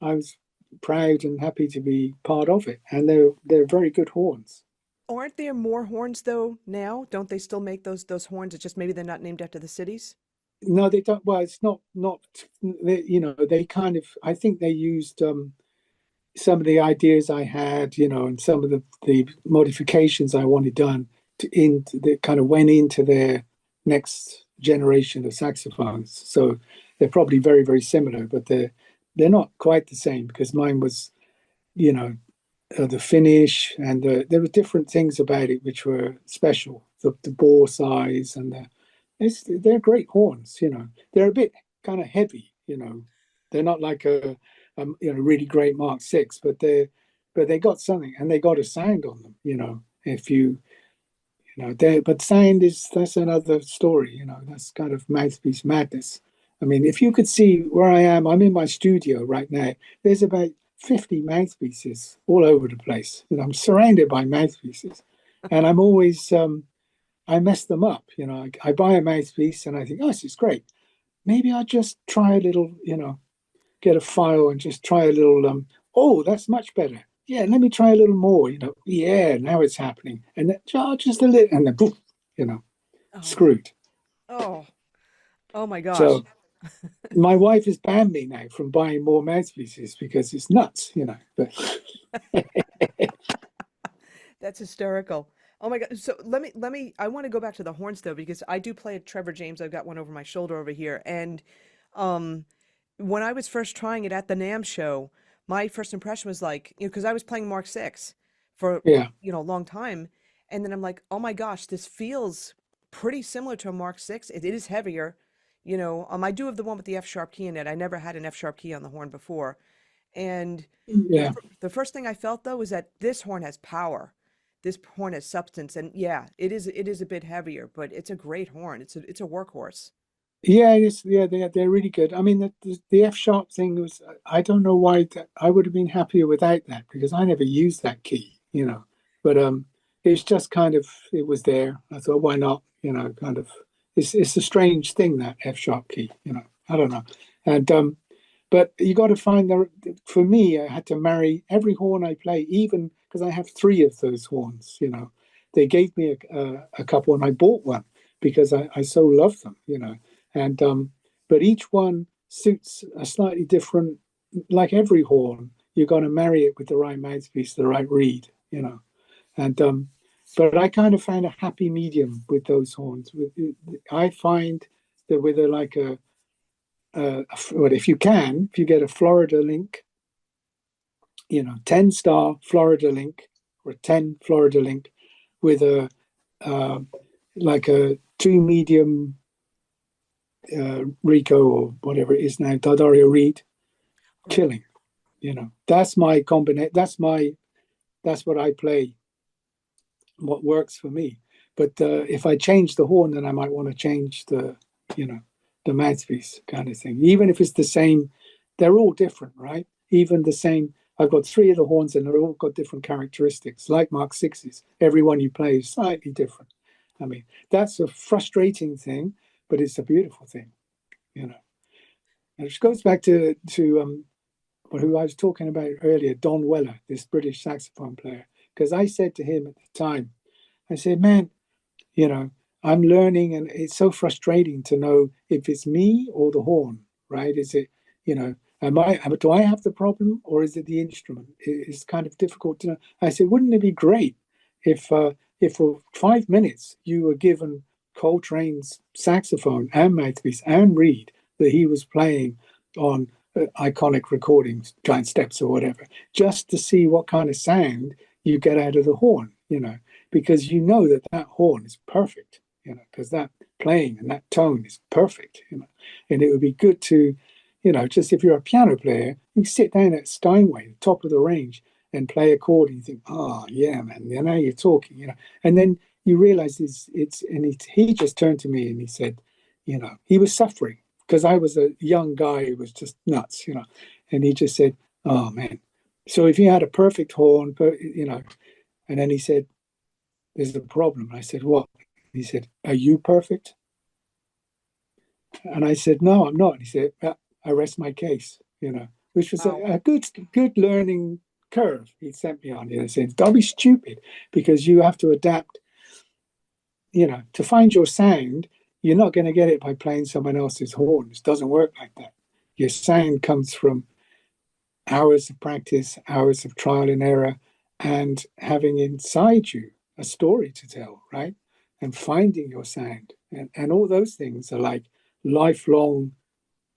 I was proud and happy to be part of it. And they're very good horns.
Aren't there more horns though now? Don't they still make those horns? It's just maybe they're not named after the cities?
No, they don't. Well, it's not. They kind of. I think they used some of the ideas I had, and some of the modifications I wanted done that kind of went into their next generation of saxophones. So they're probably very, very similar, but they're not quite the same, because mine was, the finish, and there were different things about it which were special. The bore size, and they're great horns. They're a bit kind of heavy. They're not like a really great Mark VI, but they got something, and they got a sound on them. If but sound that's another story. That's kind of mouthpiece madness. I mean, if you could see where I am, I'm in my studio right now. There's about 50 mouthpieces all over the place. I'm surrounded by mouthpieces, and I'm always I mess them up. I buy a mouthpiece and I think, oh, this is great. Maybe I'll just try a little, get a file and just try a little. Oh, that's much better. Yeah, let me try a little more. Yeah, now it's happening, and then just a little, and then poof,
Oh,
screwed.
oh, oh my gosh.
So my wife has banned me now from buying more mouthpieces because it's nuts, But
That's hysterical. Oh my God. So I want to go back to the horns though, because I do play a Trevor James. I've got one over my shoulder over here. And um, when I was first trying it at the NAMM show, my first impression was like, because I was playing Mark VI for,
yeah,
a long time. And then I'm like, oh my gosh, this feels pretty similar to a Mark VI. It is heavier. I do have the one with the F sharp key in it. I never had an F sharp key on the horn before. And
yeah,
the first thing I felt though is that this horn has power. This horn has substance, and yeah, it is a bit heavier, but it's a great horn. It's a workhorse.
yeah. They're really good. I mean, the F sharp thing was. I don't know why I would have been happier without that, because I never used that key, But it's just kind of, it was there. I thought, why not? Kind of. It's a strange thing, that F sharp key. I don't know. And but you got to find for me, I had to marry every horn I play, even because I have three of those horns. They gave me a couple, and I bought one because I so love them. And but each one suits a slightly different. Like every horn, you're going to marry it with the right mouthpiece, the right reed. And but I kind of found a happy medium with those horns. I find that with like well, if you get a Florida link, 10-star Florida link or a 10 Florida link with a like a 2 medium Rico or whatever it is now, D'Addario Reed, killing. That's my combination. That's what I play. What works for me. But if I change the horn, then I might want to change the mouthpiece kind of thing. Even if it's the same, they're all different, right? Even the same. I've got 3 of the horns, and they're all got different characteristics. Like Mark Sixes, every one you play is slightly different. I mean, that's a frustrating thing, but it's a beautiful thing, And it goes back to who I was talking about earlier, Don Weller, this British saxophone player. Because I said to him at the time, I said, man, I'm learning, and it's so frustrating to know if it's me or the horn, right? Is it, do I have the problem, or is it the instrument? It's kind of difficult to know. I said, wouldn't it be great if for 5 minutes you were given Coltrane's saxophone and mouthpiece and reed that he was playing on iconic recordings, Giant Steps or whatever, just to see what kind of sound you get out of the horn, because that horn is perfect, because that playing and that tone is perfect, and it would be good to, just if you're a piano player, you sit down at Steinway, the top of the range, and play a chord, and you think, oh yeah, man, you're talking, and then you realize he just turned to me and he said, he was suffering because I was a young guy who was just nuts, and he just said, oh man, so if you had a perfect horn, and then he said, there's a problem. I said, what? He said, are you perfect? And I said, no, I'm not. He said, I rest my case, which was a good learning curve he sent me on. Saying, don't be stupid, because you have to adapt, to find your sound. You're not going to get it by playing someone else's horn. It doesn't work like that. Your sound comes from hours of practice, hours of trial and error, and having inside you a story to tell, right? And finding your sound. And all those things are like lifelong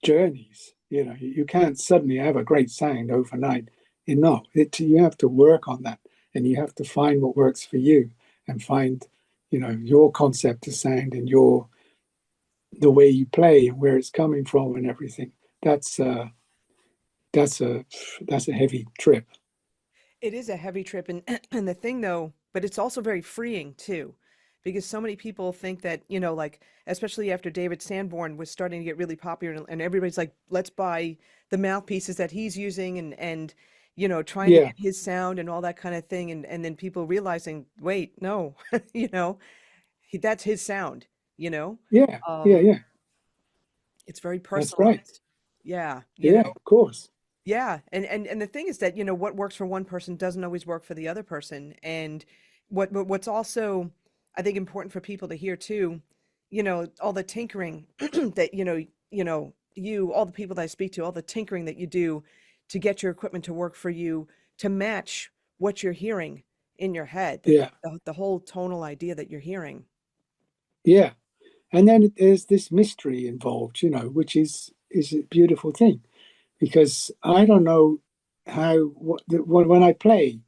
journeys. You can't suddenly have a great sound overnight. You have to work on that, and you have to find what works for you, and find, your concept of sound and the way you play and where it's coming from and everything. That's a heavy trip.
It is a heavy trip, and and the thing though, but it's also very freeing too, because so many people think that, like, especially after David Sanborn was starting to get really popular, and everybody's like, let's buy the mouthpieces that he's using, and trying to
Yeah,
get his sound and all that kind of thing, and then people realizing, wait, no, that's his sound, you know.
yeah, yeah,
Um,
yeah.
it's very
That's right.
personalized. Yeah,
Yeah, of course.
yeah, and the thing is that, what works for one person doesn't always work for the other person. And what's also, I think, important for people to hear too, all the tinkering that, all the people that I speak to, all the tinkering that you do to get your equipment to work for you, to match what you're hearing in your head,
Yeah,
the whole tonal idea that you're hearing.
yeah. And then there's this mystery involved, which is a beautiful thing, because I don't know when I play,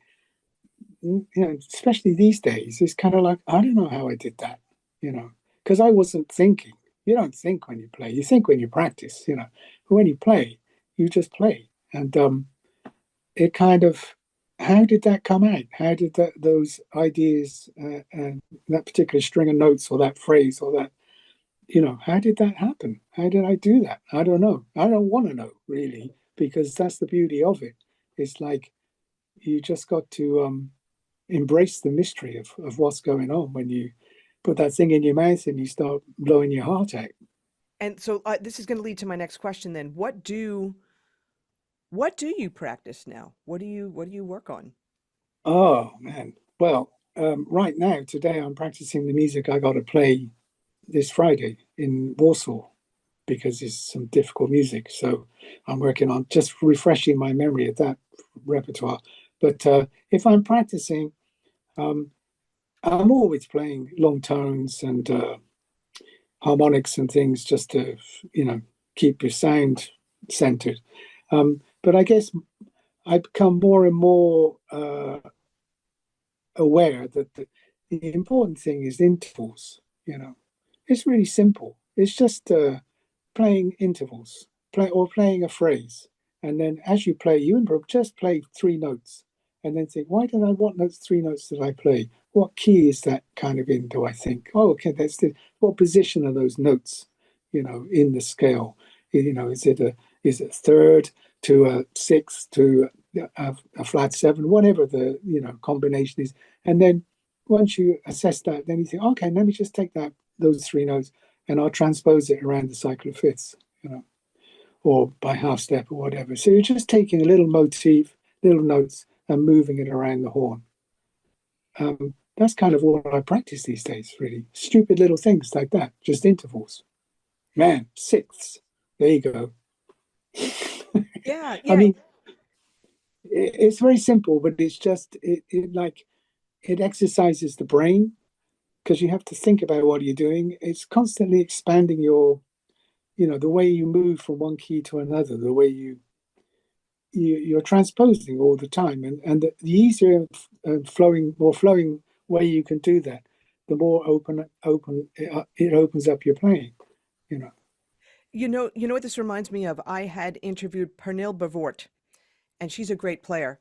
especially these days, it's kind of like, I don't know how I did that, because I wasn't thinking. You don't think when you play. You think when you practice, But when you play, you just play, and it kind of, how did that come out? How did those ideas and that particular string of notes or that phrase or that, how did that happen? How did I do that? I don't know. I don't want to know, really, because that's the beauty of it. It's like you just got to embrace the mystery of what's going on when you put that thing in your mouth and you start blowing your heart out.
And so this is going to lead to my next question then. What do you practice now? What do you work on?
Oh, man. Well, right now, today, I'm practicing the music I got to play this Friday in Warsaw, because it's some difficult music. So I'm working on just refreshing my memory of that repertoire. But if I'm practicing, um, I'm always playing long tones and harmonics and things, just to, you know, keep your sound centered. But I guess I become more and more aware that the important thing is intervals. It's really simple. It's just playing intervals, playing a phrase, and then as you play, you improv. Just play three notes, and then think, why did I? What notes? Three notes did I play? What key is that kind of in? Do I think? Oh, okay, that's the. What position are those notes? In the scale. Is it third to a sixth to a flat seven, whatever the combination is, and then once you assess that, then you think, okay, let me just take those three notes and I'll transpose it around the cycle of fifths, or by half step or whatever. So you're just taking a little motif, little notes, and moving it around the horn. That's kind of what I practice these days, really. Stupid little things like that, just intervals. Man, sixths. There you go.
Yeah,
I mean, it's very simple, but it's just it exercises the brain because you have to think about what you're doing. It's constantly expanding the way you move from one key to another, the way you're transposing all the time, and the easier and more flowing way you can do that, the more open it opens up your playing.
You know what this reminds me of? I had interviewed Pernille Bavort, and she's a great player.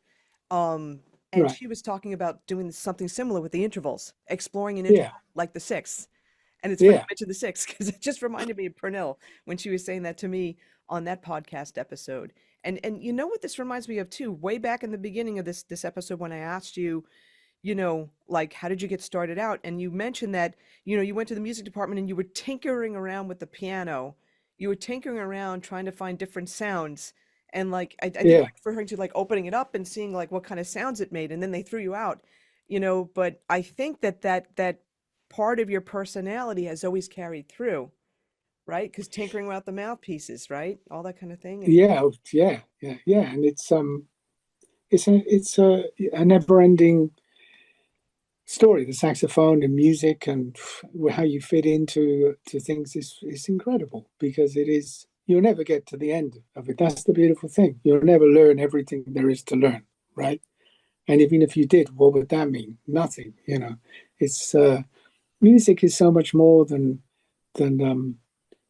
And
Right.
she was talking about doing something similar with the intervals, exploring an
Yeah.
interval like the sixth. And it's funny you
Yeah.
mentioned the sixth because it just reminded me of Pernille when she was saying that to me on that podcast episode. And you know what this reminds me of too? Way back in the beginning of this episode when I asked you, like how did you get started out? And you mentioned that, you went to the music department and you were tinkering around with the piano. You were tinkering around trying to find different sounds. And like I think
Yeah.
you're referring to like opening it up and seeing like what kind of sounds it made, and then they threw you out, but I think that part of your personality has always carried through, right? Because tinkering with the mouthpieces, right? All that kind of thing. And
Yeah. And it's a never-ending story. The saxophone and music and how you fit into things is incredible because it is. You'll never get to the end of it. That's the beautiful thing. You'll never learn everything there is to learn, right? And even if you did, what would that mean? Nothing. It's music is so much more than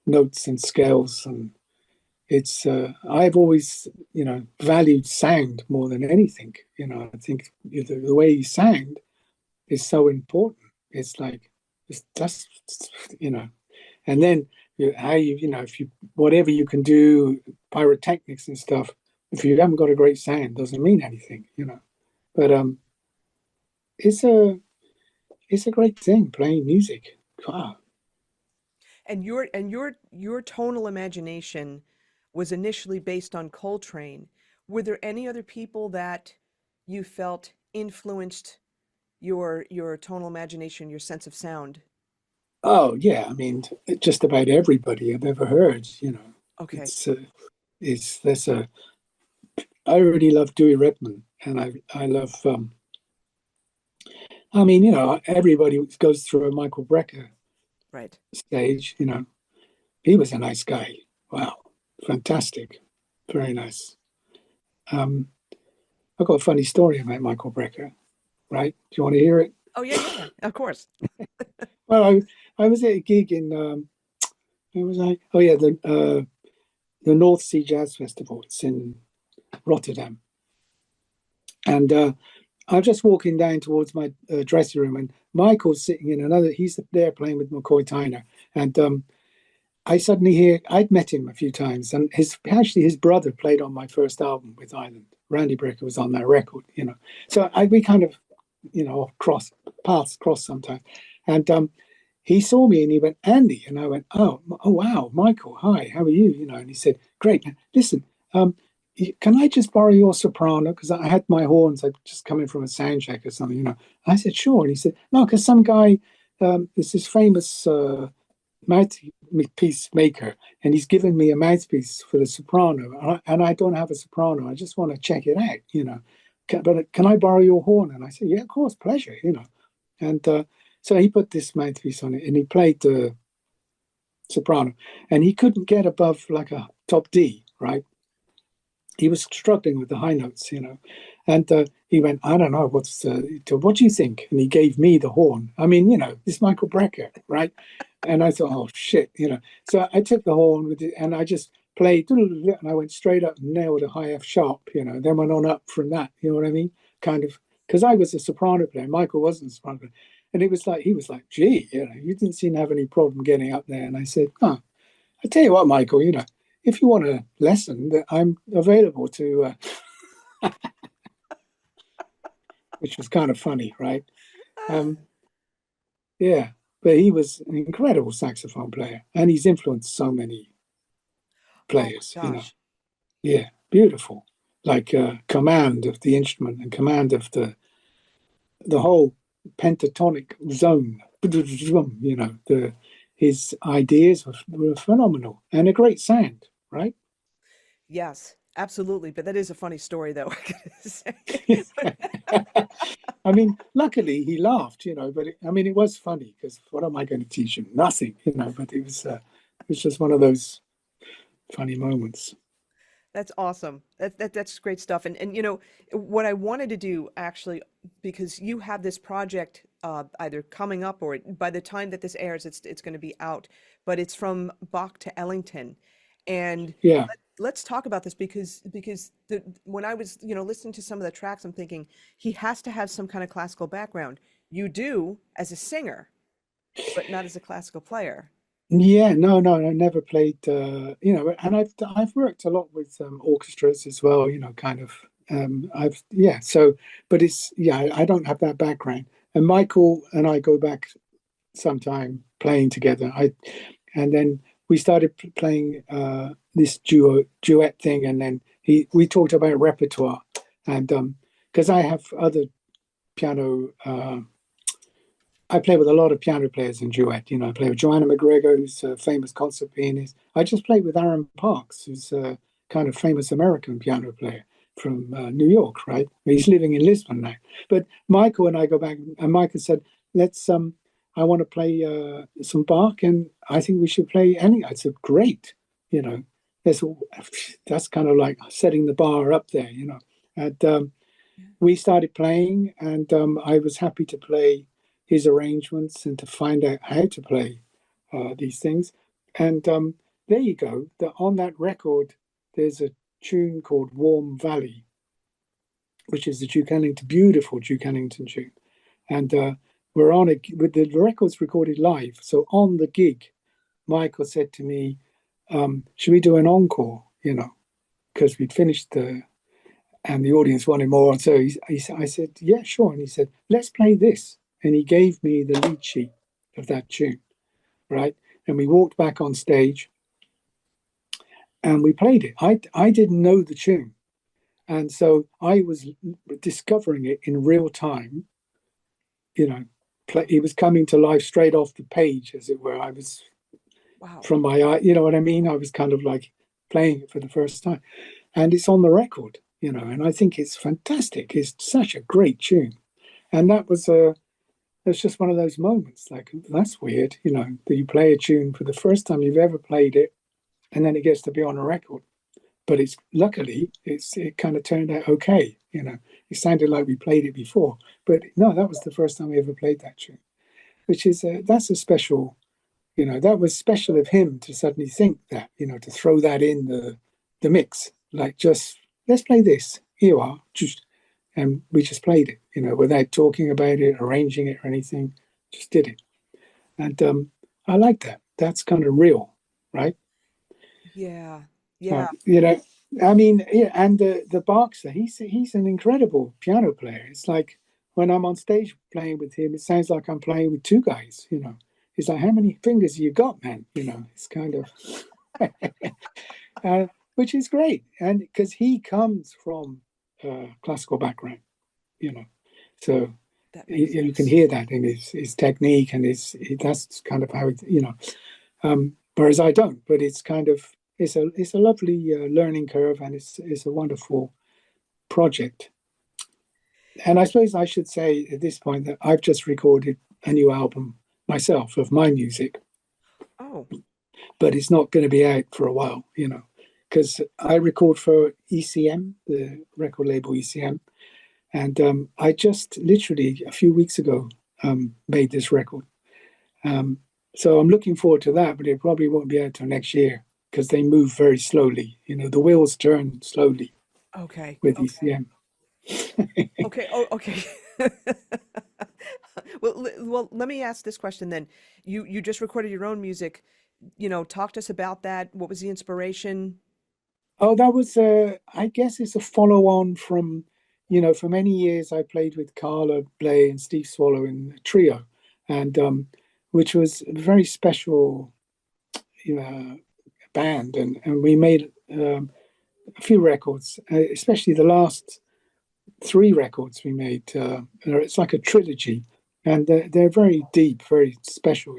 notes and scales, and it's. I've always valued sound more than anything. I think the way you sound is so important. It's like it's just and then how if you whatever you can do pyrotechnics and stuff, if you haven't got a great sound, doesn't mean anything. But it's a great thing playing music. Wow.
and your tonal imagination was initially based on Coltrane. Were there any other people that you felt influenced your tonal imagination, your sense of sound?
Oh yeah, I mean, just about everybody I've ever heard.
Okay.
It's it's there's a. I really love Dewey Redman, and I love. I mean, everybody goes through a Michael Brecker
Right.
stage. He was a nice guy. Wow, fantastic, very nice. Um, I've got a funny story about Michael Brecker. Right? Do you want to hear it?
Oh yeah, of course.
Well, I was at a gig in where was I? Oh yeah, the North Sea Jazz Festival. It's in Rotterdam, and I'm just walking down towards my dressing room, and Michael's sitting in another. He's there playing with McCoy Tyner, and I suddenly hear. I'd met him a few times, and his brother played on my first album with Island. Randy Brecker was on that record, So we kind of, paths cross sometimes, and he saw me and he went, Andy, and I went, oh wow, Michael, hi, how are you? And he said, great. Listen, can I just borrow your soprano? Because I had my horns, I'd just come in from a sound check or something, I said, sure. And he said, no, because some guy, is this famous mouthpiece maker, and he's given me a mouthpiece for the soprano, and I don't have a soprano. I just want to check it out, but can I borrow your horn? And I said, yeah, of course, pleasure, And so he put this mouthpiece on it, and he played soprano, and he couldn't get above like a top D, right? He was struggling with the high notes, and he went, I don't know, what do you think? And he gave me the horn. I mean, it's Michael Brecker, right? And I thought, oh shit, So I took the horn with it, and I just played, and I went straight up and nailed a high F sharp, then went on up from that, you know what I mean? Kind of, because I was a soprano player, Michael wasn't a soprano player. And it was like, he was like, gee, you didn't seem to have any problem getting up there. And I said, oh, I tell you what, Michael, if you want a lesson, that I'm available to, which was kind of funny, right? Yeah, but he was an incredible saxophone player, and he's influenced so many players,
Oh, gosh.
Yeah, beautiful. Like command of the instrument and command of the whole pentatonic zone. His ideas were phenomenal and a great sound, right?
Yes, absolutely. But that is a funny story, though, I gotta say.
I mean, luckily he laughed, but it was funny because what am I going to teach him? Nothing, but it was just one of those funny moments.
That's awesome. That's great stuff. And what I wanted to do actually, because you have this project either coming up or by the time that this airs, it's going to be out. But it's from Bach to Ellington, and
Yeah.
let's talk about this because when I was listening to some of the tracks, I'm thinking he has to have some kind of classical background. You do as a singer, but not as a classical player.
Yeah, no, I never played, and I've worked a lot with orchestras as well, kind of. So, but I don't have that background. And Michael and I go back sometime playing together. And then we started playing this duet thing, and then we talked about repertoire, and because I have other piano. I play with a lot of piano players in duet. I play with Joanna McGregor, who's a famous concert pianist. I just played with Aaron Parks, who's a kind of famous American piano player from New York, right? He's living in Lisbon now. But Michael and I go back, and Michael said, let's, I want to play some Bach, and I think we should play any. I said, great, that's, that's kind of like setting the bar up there, And we started playing, and I was happy to play his arrangements and to find out how to play these things. And there you go. On that record, there's a tune called Warm Valley, which is the Duke Ellington, beautiful Duke Ellington tune. And we're on with the record's recorded live. So on the gig, Michael said to me, should we do an encore, because we'd finished and the audience wanted more. And so I said, yeah, sure. And he said, let's play this. And he gave me the lead sheet of that tune, right? And we walked back on stage and we played it. I didn't know the tune. And so I was discovering it in real time. It was coming to life straight off the page, as it were. I was from my eye, you know what I mean? I was kind of like playing it for the first time. And it's on the record, and I think it's fantastic. It's such a great tune. And that was it's just one of those moments, like, that's weird, that you play a tune for the first time you've ever played it, and then it gets to be on a record. But luckily it kind of turned out okay. It sounded like we played it before, but no, that was the first time we ever played that tune, which is that's a special, that was special of him to suddenly think that, to throw that in the mix, like, just let's play this. Here you are, and we just played it, without talking about it, arranging it or anything, just did it. And I like that. That's kind of real, right?
Yeah. Yeah.
I mean, yeah, and the Boxer, he's an incredible piano player. It's like when I'm on stage playing with him, it sounds like I'm playing with two guys, It's like, how many fingers you got, man? It's kind of, which is great. And because he comes from classical background, so you can hear that in his technique and that's kind of how whereas I don't, but it's kind of, it's a lovely learning curve, and it's a wonderful project. And I suppose I should say at this point that I've just recorded a new album myself of my music.
Oh.
but it's not going to be out for a while, because I record for ECM, the record label ECM, and I just literally a few weeks ago made this record. So I'm looking forward to that, but it probably won't be out till next year because they move very slowly. The wheels turn slowly
Okay.
with
Okay.
ECM.
Okay. Oh, okay. Well, let me ask this question then. You just recorded your own music. Talk to us about that. What was the inspiration?
Oh, that was, I guess it's a follow on from, for many years I played with Carla Bley and Steve Swallow in a trio, and which was a very special band. And we made a few records, especially the last three records we made. It's like a trilogy, and they're very deep, very special,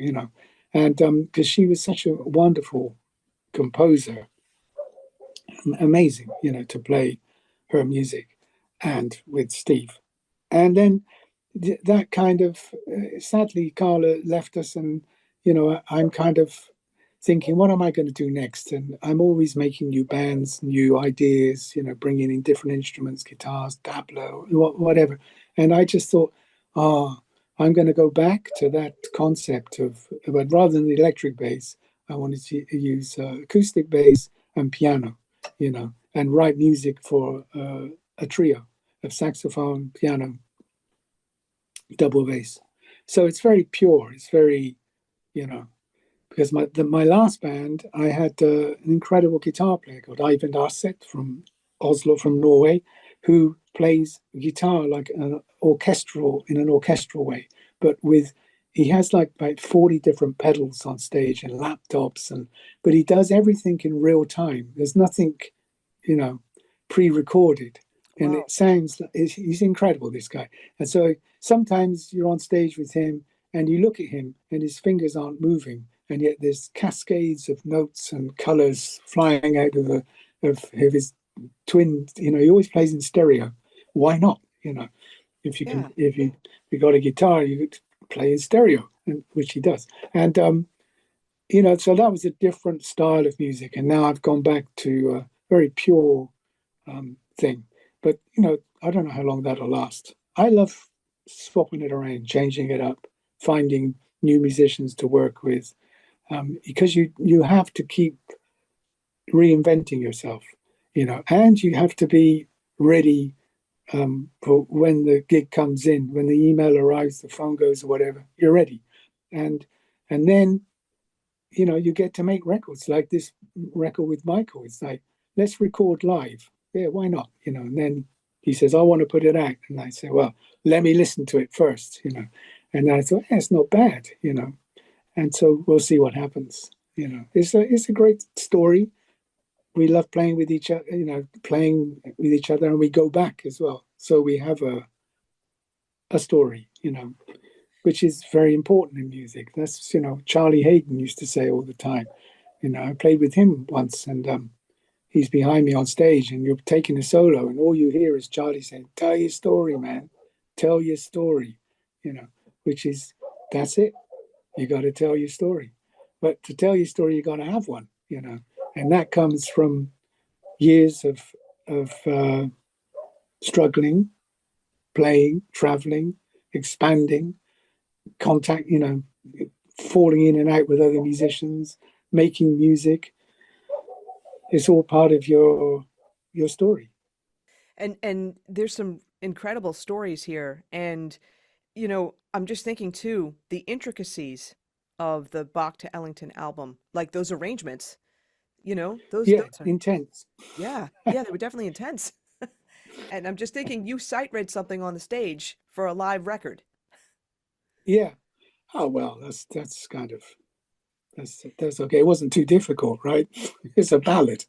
and because she was such a wonderful composer, amazing, to play her music and with Steve. And then that kind of, sadly, Carla left us, and, I'm kind of thinking, what am I going to do next? And I'm always making new bands, new ideas, bringing in different instruments, guitars, tabla, whatever. And I just thought, I'm going to go back to that concept but rather than the electric bass, I wanted to use acoustic bass and piano, and write music for a trio of saxophone, piano, double bass. So it's very pure. It's very, because my last band, I had an incredible guitar player called Ivan Darset from Oslo, from Norway, who plays guitar like in an orchestral way, but he has like about 40 different pedals on stage and laptops, but he does everything in real time. There's nothing, pre-recorded, and
Wow.
it sounds, he's incredible, this guy. And so sometimes you're on stage with him and you look at him and his fingers aren't moving, and yet there's cascades of notes and colors flying out of his twin. He always plays in stereo. Why not? If you
Yeah.
can, if you got a guitar, you could play in stereo, which he does. And so that was a different style of music. And now I've gone back to a very pure thing. But I don't know how long that'll last. I love swapping it around, changing it up, finding new musicians to work with, because you have to keep reinventing yourself, and you have to be ready for when the gig comes in, when the email arrives, the phone goes or whatever, you're ready. And then, you get to make records like this record with Michael. It's like, let's record live. Yeah, why not? And then he says, I want to put it out. And I say, well, let me listen to it first, And then I thought, yeah, it's not bad, And so we'll see what happens. It's a great story. We love playing with each other, and we go back as well. So we have a story, which is very important in music. That's, Charlie Hayden used to say all the time. I played with him once, and he's behind me on stage, and you're taking a solo, and all you hear is Charlie saying, "Tell your story, man. Tell your story," which is, that's it. You got to tell your story. But to tell your story, you got to have one, and that comes from years of struggling, playing, traveling, expanding, contact, falling in and out with other musicians, making music. It's all part of your story.
And there's some incredible stories here. And, I'm just thinking too, the intricacies of the Bach to Ellington album, like those arrangements, those
Yeah,
are,
intense.
yeah, yeah, they were definitely intense. And I'm just thinking you sight read something on the stage for a live record.
Yeah. Oh well, that's kind of that's okay. It wasn't too difficult, right? It's a ballad.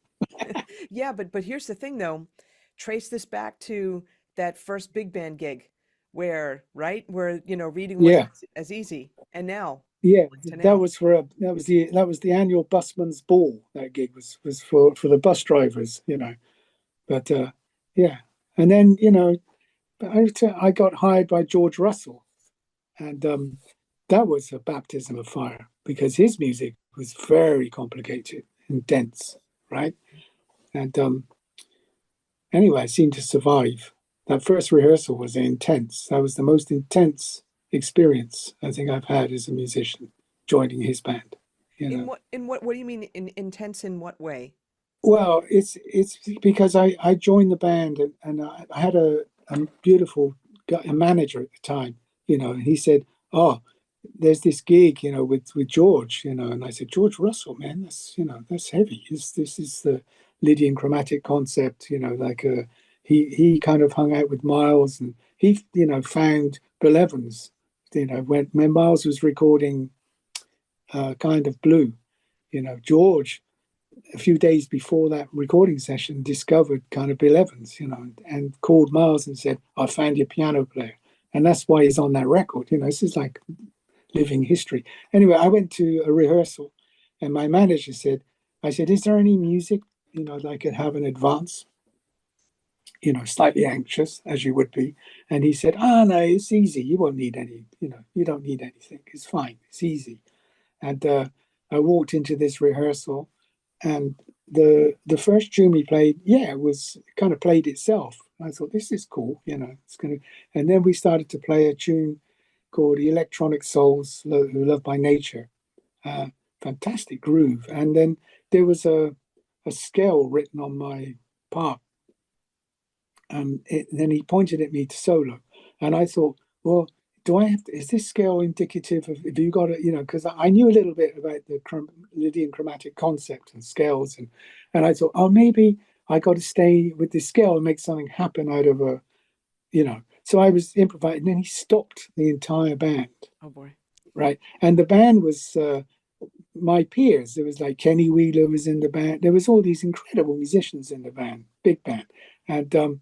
Yeah, but here's the thing though. Trace this back to that first big band gig where reading wasn't
Yeah,
as easy. And now,
yeah.
to
That
now.
was the annual busman's ball. That gig was for the bus drivers, But yeah, and then I got hired by George Russell, and that was a baptism of fire because his music was very complicated and dense, right? And anyway, I seemed to survive. That first rehearsal was intense. That was the most intense experience I think I've had as a musician, joining his band. You know.
What do you mean intense in what way?
Well, it's because I joined the band, and I had a beautiful a manager at the time, and he said, "Oh, there's this gig, with George, and I said, George Russell, man, that's heavy. This is the Lydian chromatic concept, like he kind of hung out with Miles, and he, found Bill Evans, when Miles was recording Kind of Blue, George, a few days before that recording session, discovered Kind of Bill Evans, and called Miles and said, I found your piano player. And that's why he's on that record. This is like living history. Anyway, I went to a rehearsal, and my manager said, is there any music, that I could have in advance? Slightly anxious, as you would be. And he said, no, it's easy. You won't need any, you don't need anything. It's fine. It's easy. And I walked into this rehearsal, and the first tune we played, was kind of played itself. I thought, this is cool, it's gonna. And then we started to play a tune called "The Electronic Souls Who Love by Nature," fantastic groove. And then there was a scale written on my part, and then he pointed at me to solo, and I thought, well, do I have to, is this scale indicative of, have you got it, because I knew a little bit about the Lydian chromatic concept and scales, and I thought, oh, maybe I got to stay with this scale and make something happen out of a, so I was improvising, and then he stopped the entire band.
Oh boy. Right.
And the band was my peers. There was like Kenny Wheeler was in the band. There was all these incredible musicians in the band, big band. And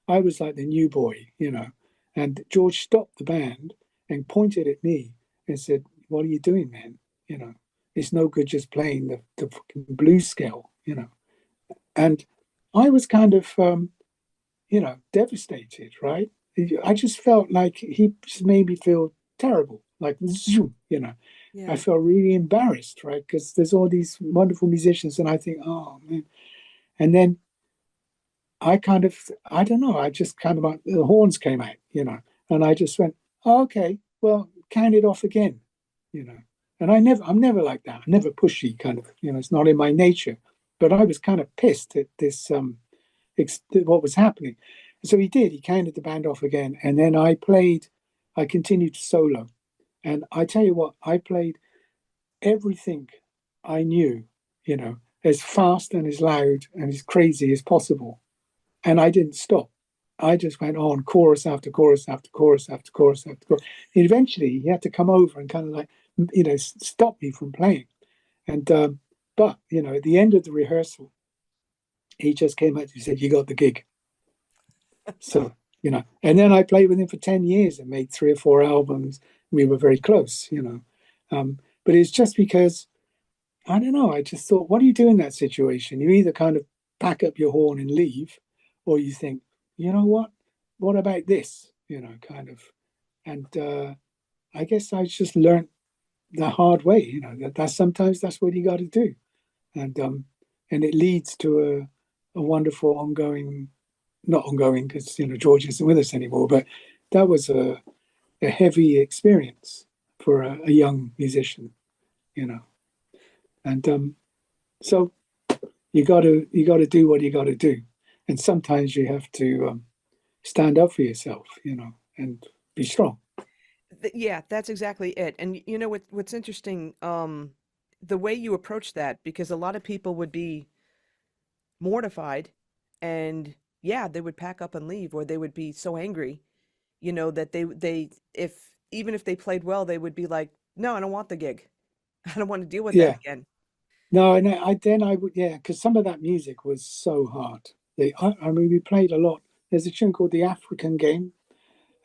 I was like the new boy, and George stopped the band and pointed at me and said, what are you doing, man? It's no good just playing the blues scale, And I was kind of, devastated, right? I just felt like he just made me feel terrible, like, Yeah. I felt really embarrassed, right? Because there's all these wonderful musicians, and I think, oh, man. And then I kind of, I don't know, I just kind of, the horns came out, and I just went, oh, okay, well, count it off again, And I'm never like that. I'm never pushy, kind of, it's not in my nature. But I was kind of pissed at this, what was happening. So he did. He counted the band off again, and then I continued to solo, and I tell you what, I played everything I knew, as fast and as loud and as crazy as possible. And I didn't stop. I just went on chorus after chorus after chorus after chorus after chorus. And eventually, he had to come over and kind of like, stop me from playing. And but at the end of the rehearsal, he just came out and said, "You got the gig." So and then I played with him for 10 years and made 3 or 4 albums. We were very close, But it's just because I don't know. I just thought, what do you do in that situation? You either kind of pack up your horn and leave, or you think, you know what about this, kind of. And I guess I just learned the hard way, that's sometimes that's what you got to do. And it leads to a wonderful ongoing, not ongoing because, George isn't with us anymore, but that was a heavy experience for a young musician, And so you got to do what you got to do. And sometimes you have to stand up for yourself, and be strong.
Yeah, that's exactly it. And what's interesting, the way you approach that, because a lot of people would be mortified, and they would pack up and leave, or they would be so angry, that they even if they played well, they would be like, no, I don't want the gig. I don't want to deal with that again.
No, and I would, because some of that music was so hard. I mean, we played a lot. There's a tune called The African Game,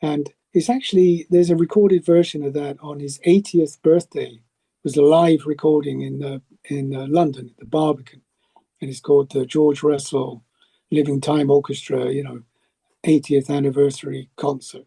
and there's a recorded version of that on his 80th birthday. It was a live recording in London at the Barbican, and it's called the George Russell Living Time Orchestra, 80th anniversary concert.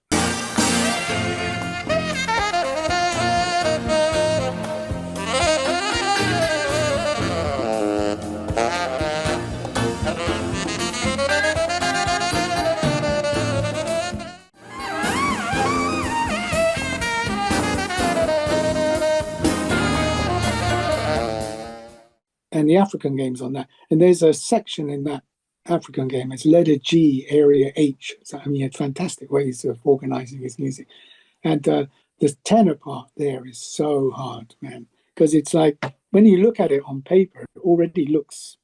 and the African games on that. And there's a section in that African game. It's letter G, area H. So, I mean, he had fantastic ways of organizing his music. And the tenor part there is so hard, man, because it's like when you look at it on paper, it already looks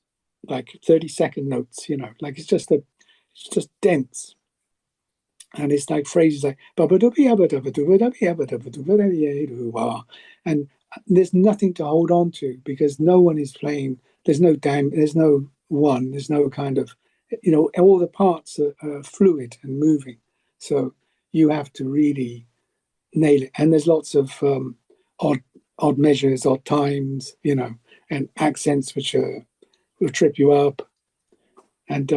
like 30-second notes, you know, like it's just dense. And it's like phrases like and there's nothing to hold on to because no one is playing. There's no one. There's no kind of, you know, all the parts are fluid and moving. So you have to really nail it. And there's lots of odd measures, odd times, you know, and accents which will trip you up. And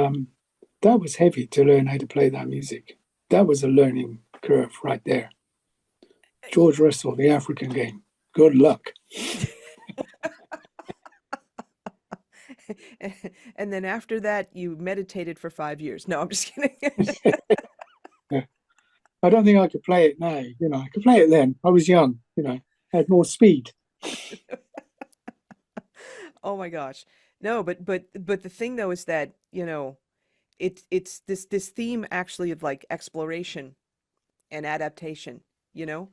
that was heavy to learn how to play that music. That was a learning curve right there. George Russell, the African game. Good luck.
And then after that, you meditated for 5 years. No, I'm just kidding.
Yeah. I don't think I could play it now. You know, I could play it then. I was young, you know, had more speed.
Oh my gosh. No, but the thing though is that, you know, it's this theme actually of like exploration and adaptation, you know?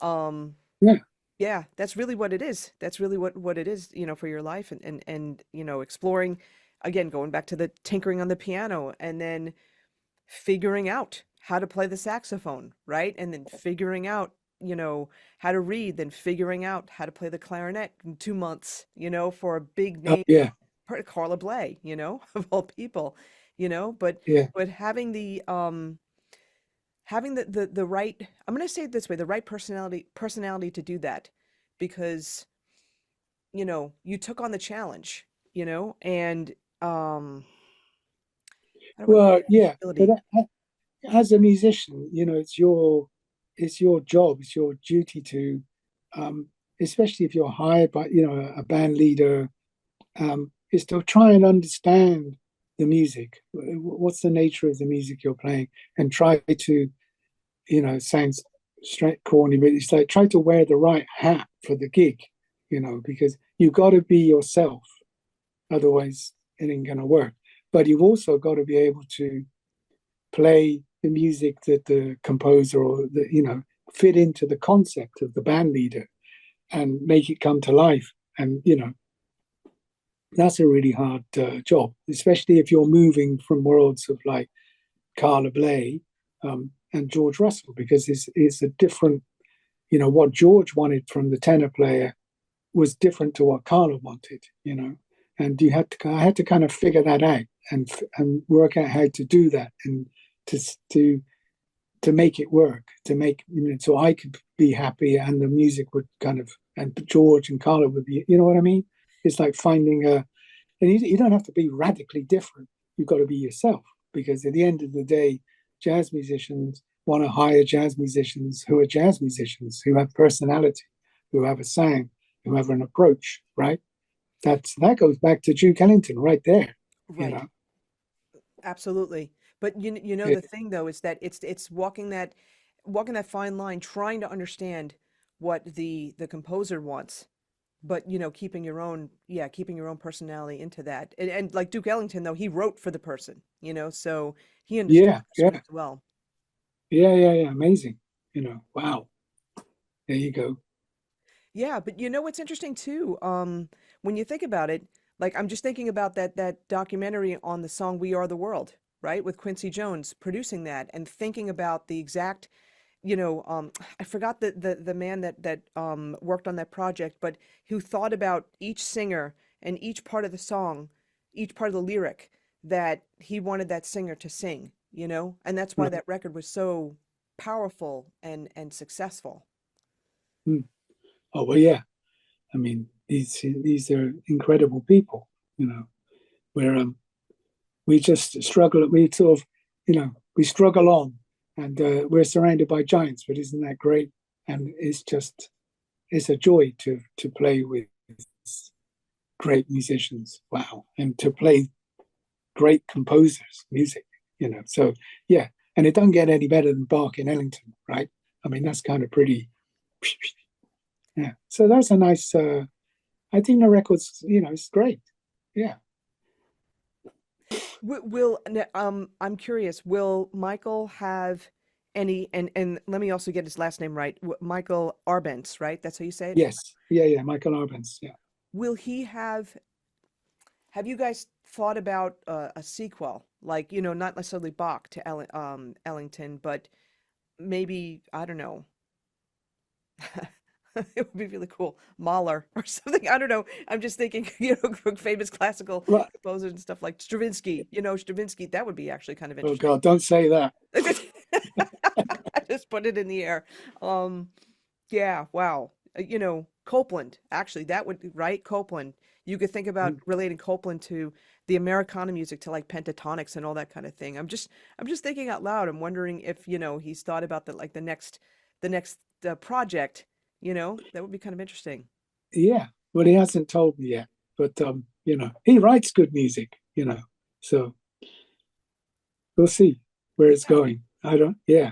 Um,
Yeah.
yeah, that's really what it is. That's really what it is, you know, for your life and you know, exploring again, going back to the tinkering on the piano and then figuring out how to play the saxophone, right? And then figuring out, you know, how to read, then figuring out how to play the clarinet in 2 months, you know, for a big
Oh,
name,
yeah.
Carla Bley, you know, of all people, you know, but
Yeah.
having the right, I'm going to say it this way, the right personality to do that because, you know, you took on the challenge, you know, and I don't want to
Well, yeah. But
ability.
as a musician, you know, it's your job, it's your duty to, especially if you're hired by, you know, a band leader, is to try and understand the music. What's the nature of the music you're playing, and try to, you know, it sounds straight corny, but it's like try to wear the right hat for the gig, you know, because you got to be yourself, otherwise it ain't gonna work. But you've also got to be able to play the music that the composer or the, you know, fit into the concept of the band leader and make it come to life. And you know, that's a really hard job, especially if you're moving from worlds of like Carla Bley and George Russell, because it's a different, you know, what George wanted from the tenor player was different to what Carla wanted, you know, and I had to kind of figure that out and work out how to do that and to to make it work, to make, you know, so I could be happy and the music would kind of, and George and Carla would be, you know what I mean? It's like finding and you don't have to be radically different. You've got to be yourself because at the end of the day, jazz musicians want to hire jazz musicians who are jazz musicians, who have personality, who have a sound, who have an approach, right? That goes back to Duke Ellington right there, you
Right.
know.
Absolutely. But you know
Yeah,
the thing though is that it's walking that fine line, trying to understand what the composer wants, but you know, keeping your own personality into that. And like Duke Ellington though, he wrote for the person, you know, so he understood
yeah,
the person
yeah,
as well.
yeah. Amazing, you know. Wow, there you go.
Yeah, but you know what's interesting too, when you think about it, like I'm just thinking about that documentary on the song "We Are the World," right, with Quincy Jones producing that, and thinking about the exact, you know, I forgot the man that worked on that project, but who thought about each singer and each part of the song, each part of the lyric that he wanted that singer to sing, you know, and that's why
Right.
that record was so powerful and successful.
Mm. Oh well, yeah. I mean, these are incredible people, you know. Where we just struggle. We sort of, you know, we struggle on, and we're surrounded by giants. But isn't that great? And it's a joy to play with great musicians. Wow, and to play great composers' music. You know, so yeah, and it doesn't get any better than Bach in Ellington, right? I mean, that's kind of pretty. Yeah, so that's a I think the record's, it's great. Yeah.
I'm curious, will Michael have any, and let me also get his last name right, Michael Arbenz, right? That's how you say it?
Yes. Yeah. Michael Arbenz. Yeah.
Will he have you guys thought about a sequel? Like, not necessarily Bach to Ellington, but maybe, I don't know. It would be really cool. Mahler or something. I don't know. I'm just thinking, famous classical
Well,
composers and stuff like Stravinsky. Stravinsky, that would be actually kind of
oh
interesting.
God, don't say that.
I just put it in the air. Yeah, wow. Copland, actually, that would, right? Copland. You could think about relating Copland to the Americana music, to like pentatonics and all that kind of thing. I'm just thinking out loud. I'm wondering if, he's thought about the next project, that would be kind of interesting.
Yeah. Well, he hasn't told me yet, but he writes good music. So we'll see where it's
Yeah.
going. I don't. Yeah.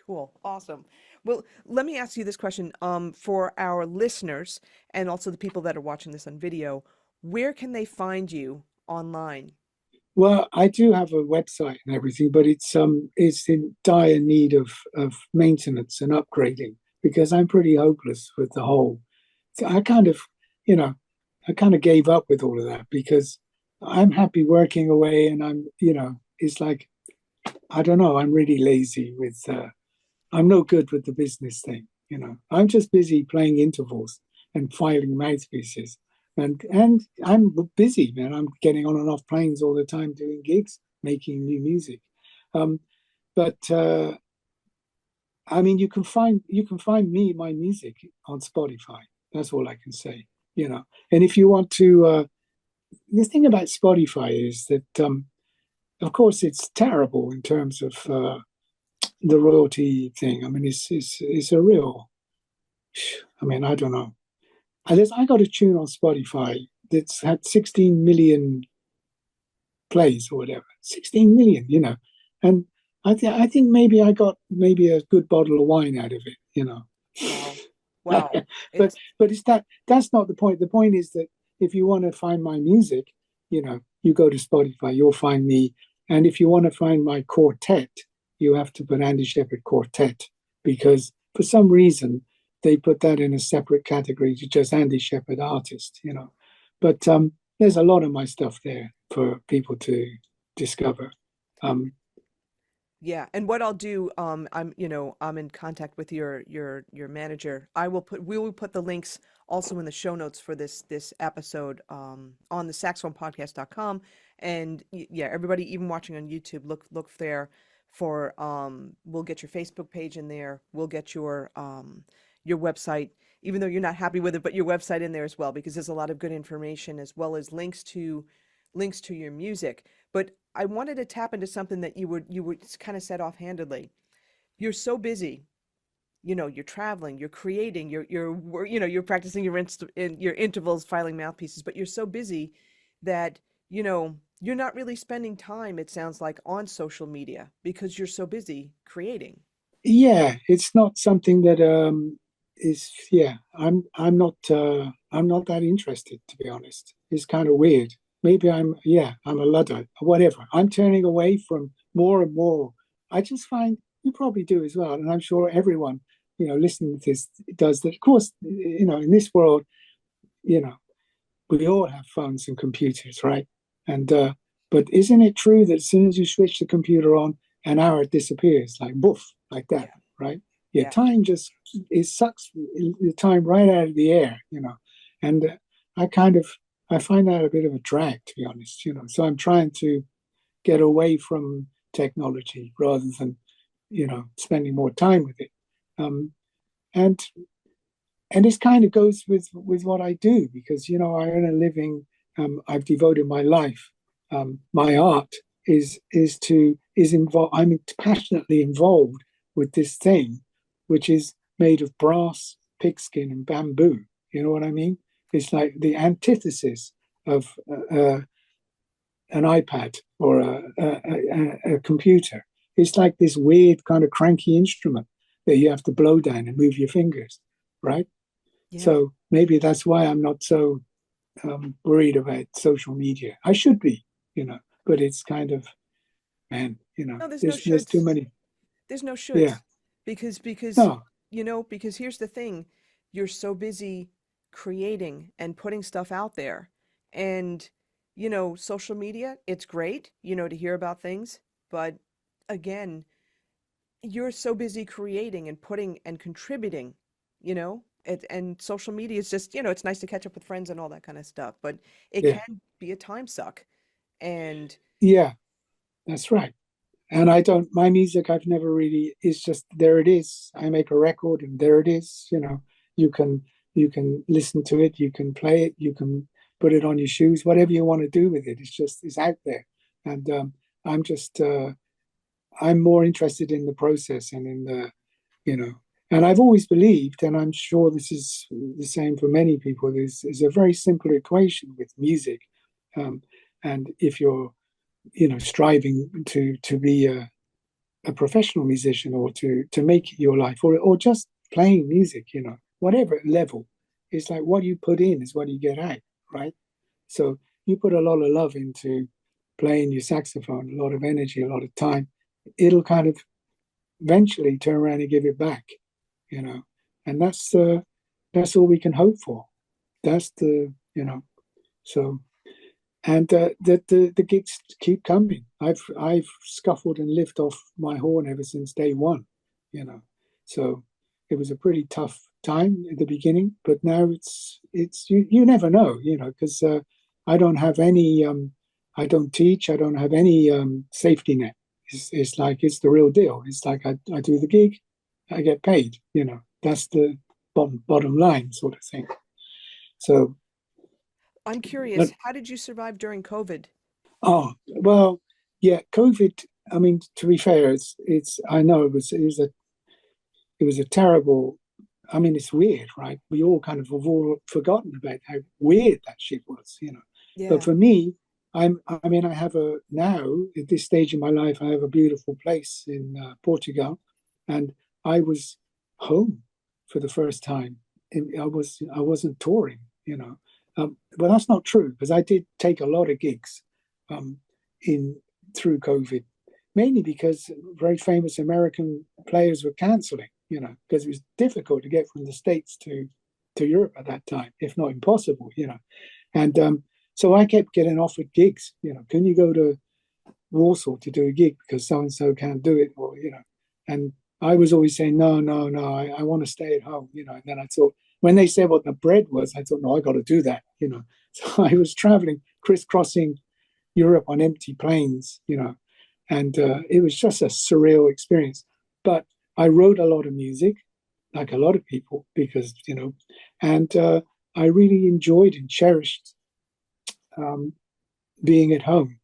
Cool. Awesome. Well, let me ask you this question, for our listeners and also the people that are watching this on video, where can they find you online?
Well, I do have a website and everything, but it's in dire need of maintenance and upgrading because I'm pretty hopeless with the whole. So you know, I kind of gave up with all of that because I'm happy working away, and it's like I don't know. I'm really lazy with. I'm no good with the business thing. I'm just busy playing intervals and filing mouthpieces, and I'm busy, man. I'm getting on and off planes all the time, doing gigs, making new music. Um, but I mean, you can find my music on Spotify. That's all I can say. And if you want to, the thing about Spotify is that, of course, it's terrible in terms of the royalty thing. I mean, it's a real. I mean, I don't know. I got a tune on Spotify that's had 16 million plays or whatever. 16 million, and I think maybe I got maybe a good bottle of wine out of it.
Wow. Wow.
but that's not the point. The point is that if you want to find my music, you go to Spotify, you'll find me. And if you want to find my quartet, you have to put Andy Sheppard Quartet because for some reason they put that in a separate category to just Andy Sheppard artist. But there's a lot of my stuff there for people to discover. Um,
Yeah, and what I'll do, I'm in contact with your manager. We will put the links also in the show notes for this episode, on the saxophonepodcast.com. And yeah, everybody even watching on YouTube, look there for, we'll get your Facebook page in there. We'll get your website, even though you're not happy with it, but your website in there as well, because there's a lot of good information as well as links to your music. But I wanted to tap into something that you would kind of said offhandedly. You're so busy. You're traveling, you're creating, you're practicing your intervals, filing mouthpieces, but you're so busy that, you're not really spending time, it sounds like, on social media because you're so busy creating.
yeah, it's not something that is. Yeah, I'm not that interested, to be honest. It's kind of weird. Maybe I'm a Luddite or whatever. I'm turning away from more and more. I just find you probably do as well, and I'm sure everyone listening to this does that. Of course, in this world, you know, we all have phones and computers, right? And but isn't it true that as soon as you switch the computer on, an hour disappears, like boof, like that,
Yeah.
right? Yeah,
Yeah.
time just it sucks the time right out of the air. And I find that a bit of a drag, to be honest. So I'm trying to get away from technology rather than spending more time with it. Um, and and this kind of goes with what I do because I earn a living. I've devoted my life. My art is involved. I'm passionately involved with this thing, which is made of brass, pigskin, and bamboo. You know what I mean? It's like the antithesis of an iPad or a computer. It's like this weird kind of cranky instrument that you have to blow down and move your fingers, right?
Yeah.
So maybe that's why I'm not so worried about social media. I should be, but it's kind of, man,
No, there's no
there's too
shoulds.
many.
There's no
Yeah.
shoulds because
No.
because here's the thing, you're so busy creating and putting stuff out there, and social media, it's great, to hear about things, but again, you're so busy creating and putting and contributing, and social media is just, it's nice to catch up with friends and all that kind of stuff, but it
Yeah.
can be a time suck. And
Yeah. That's right. And I don't, my music, I've never really, it's just there it is. I make a record and there it is. You can, you can listen to it, you can play it, you can put it on your shoes, whatever you want to do with it. It's out there. And I'm just, I'm more interested in the process and in you know, and I've always believed, and I'm sure this is the same for many people, is a very simple equation with music. Um, and if you're, striving to be a professional musician or to make it your life or just playing music, whatever level, it's like what you put in is what you get out, right? So you put a lot of love into playing your saxophone, a lot of energy, a lot of time, it'll kind of eventually turn around and give it back, you know, and that's all we can hope for. That's so and the gigs keep coming. I've scuffled and lived off my horn ever since day one, you know. So it was a pretty tough time at the beginning, but now it's you never know, because I don't have any I don't teach, I don't have any safety net. It's like it's the real deal. It's like I do the gig, I get paid, That's the bottom line sort of thing. So,
I'm curious,
but
how did you survive during COVID?
oh, well, yeah, COVID. I mean, to be fair, it's. I know it was a terrible. I mean, it's weird, right? We all kind of have all forgotten about how weird that shit was. But
Yeah.
for me, I mean, I have a now at this stage in my life, I have a beautiful place in Portugal, and I was home for the first time. I wasn't touring, but that's not true because I did take a lot of gigs um, in through COVID, mainly because very famous American players were canceling, because it was difficult to get from the States to Europe at that time, if not impossible. And so I kept getting offered gigs, can you go to Warsaw to do a gig because so and so can't do it, and I was always saying, no, no, no, I want to stay at home. And then I thought, when they said what the bread was, I thought, no, I got to do that. So I was traveling, crisscrossing Europe on empty planes, and it was just a surreal experience. But I wrote a lot of music, like a lot of people, because, and I really enjoyed and cherished um, being at home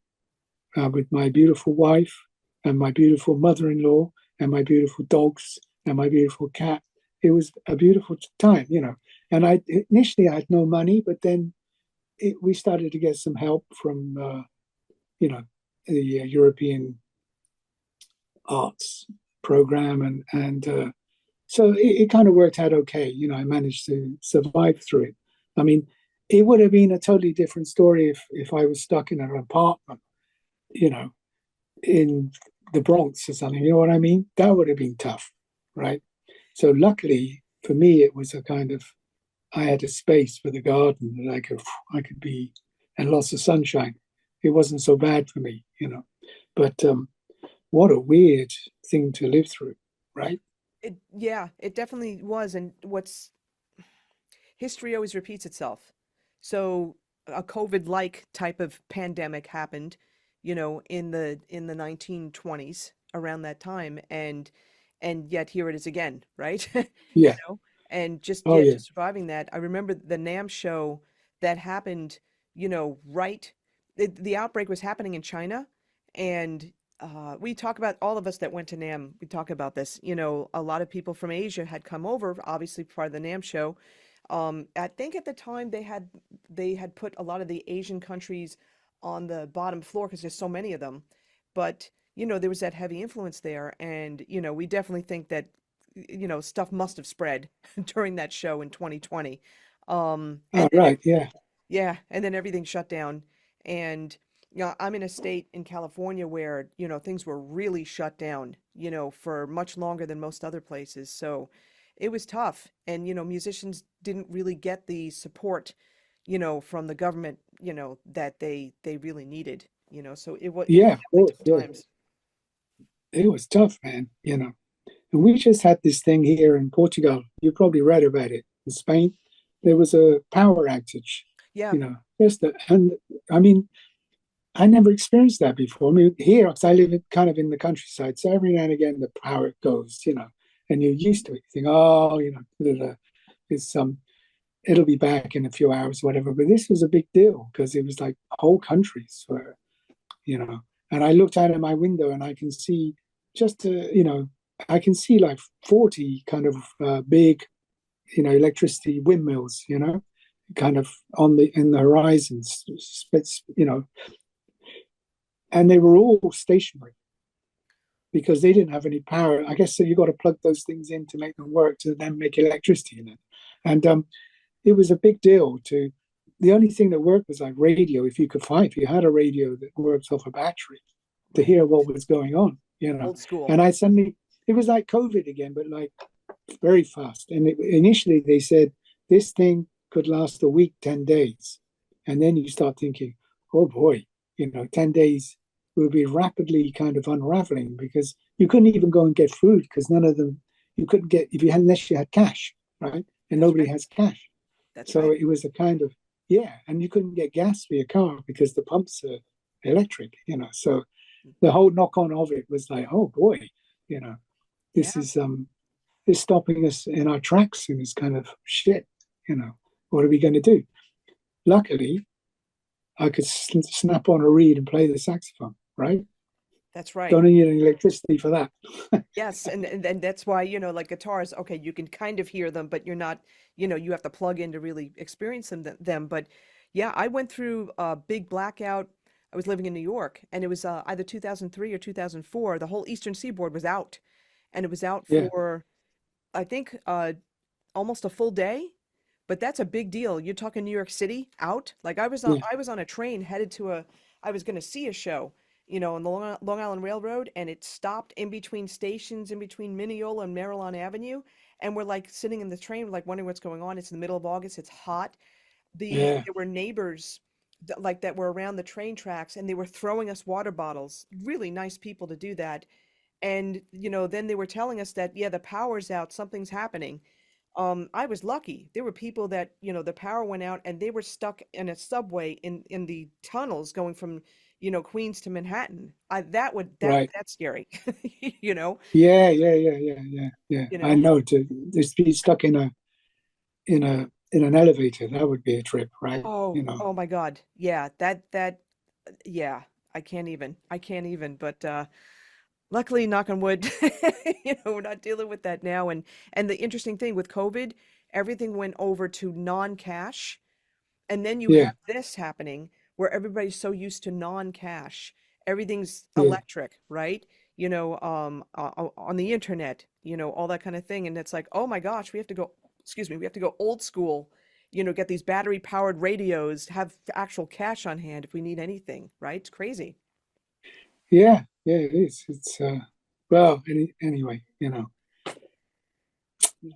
with my beautiful wife and my beautiful mother-in-law and my beautiful dogs and my beautiful cat. It was a beautiful time. And I initially I had no money, but then we started to get some help from the European arts program, and so it kind of worked out okay. I managed to survive through it. I mean, it would have been a totally different story if I was stuck in an apartment, you know, in the Bronx or something. You know what I mean? That would have been tough, right? So luckily for me, it was a kind of I had a space with a garden that I could be and lots of sunshine. It wasn't so bad for me. But what a weird thing to live through, right?
Yeah, it definitely was. And what's history always repeats itself. So a COVID-like type of pandemic happened, in the 1920s around that time, and yet here it is again, right?
Yeah.
And just
Oh
yeah,
yeah.
just surviving that. I remember the NAMM show that happened, right. The outbreak was happening in China, and we talk about all of us that went to NAMM. We talk about this. A lot of people from Asia had come over, obviously part of the NAMM show. I think at the time they had put a lot of the Asian countries on the bottom floor because there's so many of them, but there was that heavy influence there, and we definitely think that stuff must have spread during that show in 2020.
Oh,
And then
right. Yeah.
yeah, and then everything shut down. And I'm in a state in California where, things were really shut down, for much longer than most other places. So it was tough. And, musicians didn't really get the support, from the government, that they really needed, so it was
Yeah, of
definitely
course.
tough
Yeah.
times.
It was tough, man. And we just had this thing here in Portugal. You probably read about it. In Spain, there was a power outage,
Yeah,
and I mean, I never experienced that before. I mean, here, because I live kind of in the countryside, so every now and again the power goes, and you're used to it. You think, oh, it's it'll be back in a few hours, whatever. But this was a big deal because it was like whole countries were, you know. And I looked out of my window and I can see just, I can see like 40 kind of big, electricity windmills, kind of in the horizons, and they were all stationary because they didn't have any power. I guess so you got to plug those things in to make them work to then make electricity in it. And it was a big deal to the only thing that worked was like radio. If you had a radio that works off a battery to hear what was going on,
old school.
and it was like COVID again, but like very fast. And initially they said this thing could last a week, 10 days. And then you start thinking, oh boy, 10 days will be rapidly kind of unraveling because you couldn't even go and get food because none of them, you couldn't get, if you had, unless you had cash, right? And
That's
nobody
right.
has cash.
That's
So
right.
it was a kind of, yeah, and you couldn't get gas for your car because the pumps are electric, So the whole knock on of it was like, oh boy, you know,
Yeah.
this is stopping us in our tracks and it's kind of shit, what are we going to do? Luckily, I could snap on a reed and play the saxophone, right?
That's right.
Don't need any electricity for that.
Yes, and that's why, like guitars, okay, you can kind of hear them, but you're not, you have to plug in to really experience them. But yeah, I went through a big blackout. I was living in New York, and it was either 2003 or 2004. The whole Eastern Seaboard was out, and it was out
Yeah,
for, I think, almost a full day. But that's a big deal. You're talking New York City out. Like
yeah,
I was on a train headed to I was going to see a show, on the Long Island Railroad, and it stopped in between stations, in between Mineola and Maryland Avenue, and we're like sitting in the train, like wondering what's going on. It's in the middle of August. It's hot.
yeah,
There were neighbors that were around the train tracks, and they were throwing us water bottles. Really nice people to do that. And then they were telling us that yeah, the power's out, something's happening. I was lucky. There were people that, the power went out and they were stuck in a subway in the tunnels going from, Queens to Manhattan.
right.
That's scary. You know,
Yeah, yeah, yeah, yeah, yeah, yeah.
you
I
know.
know to just be stuck in an elevator, that would be a trip, right?
Oh my God. Yeah, yeah, I can't even, but luckily, knock on wood, we're not dealing with that now. And the interesting thing with COVID, everything went over to non-cash. And then you
Yeah,
have this happening where everybody's so used to non-cash. Everything's
yeah,
electric, right? On the internet, all that kind of thing. And it's like, oh my gosh, we have to go old school, get these battery powered radios, have actual cash on hand if we need anything, right? It's crazy.
yeah, yeah. It is. It's well, anyway,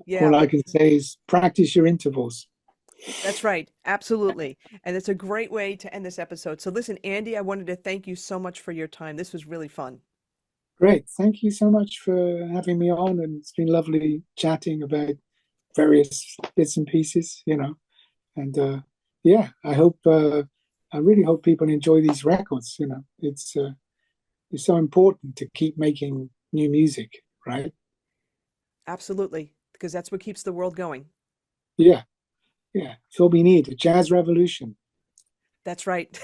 Yeah,
all I
but
can say is practice your intervals.
that's right. Absolutely. And it's a great way to end this episode. So listen, Andy, I wanted to thank you so much for your time. This was really fun.
Great. Thank you so much for having me on, and it's been lovely chatting about various bits and pieces, And yeah, I really hope people enjoy these records. It's so important to keep making new music, right?
Absolutely. Because that's what keeps the world going.
Yeah, yeah. It's all we need, a jazz revolution.
That's right.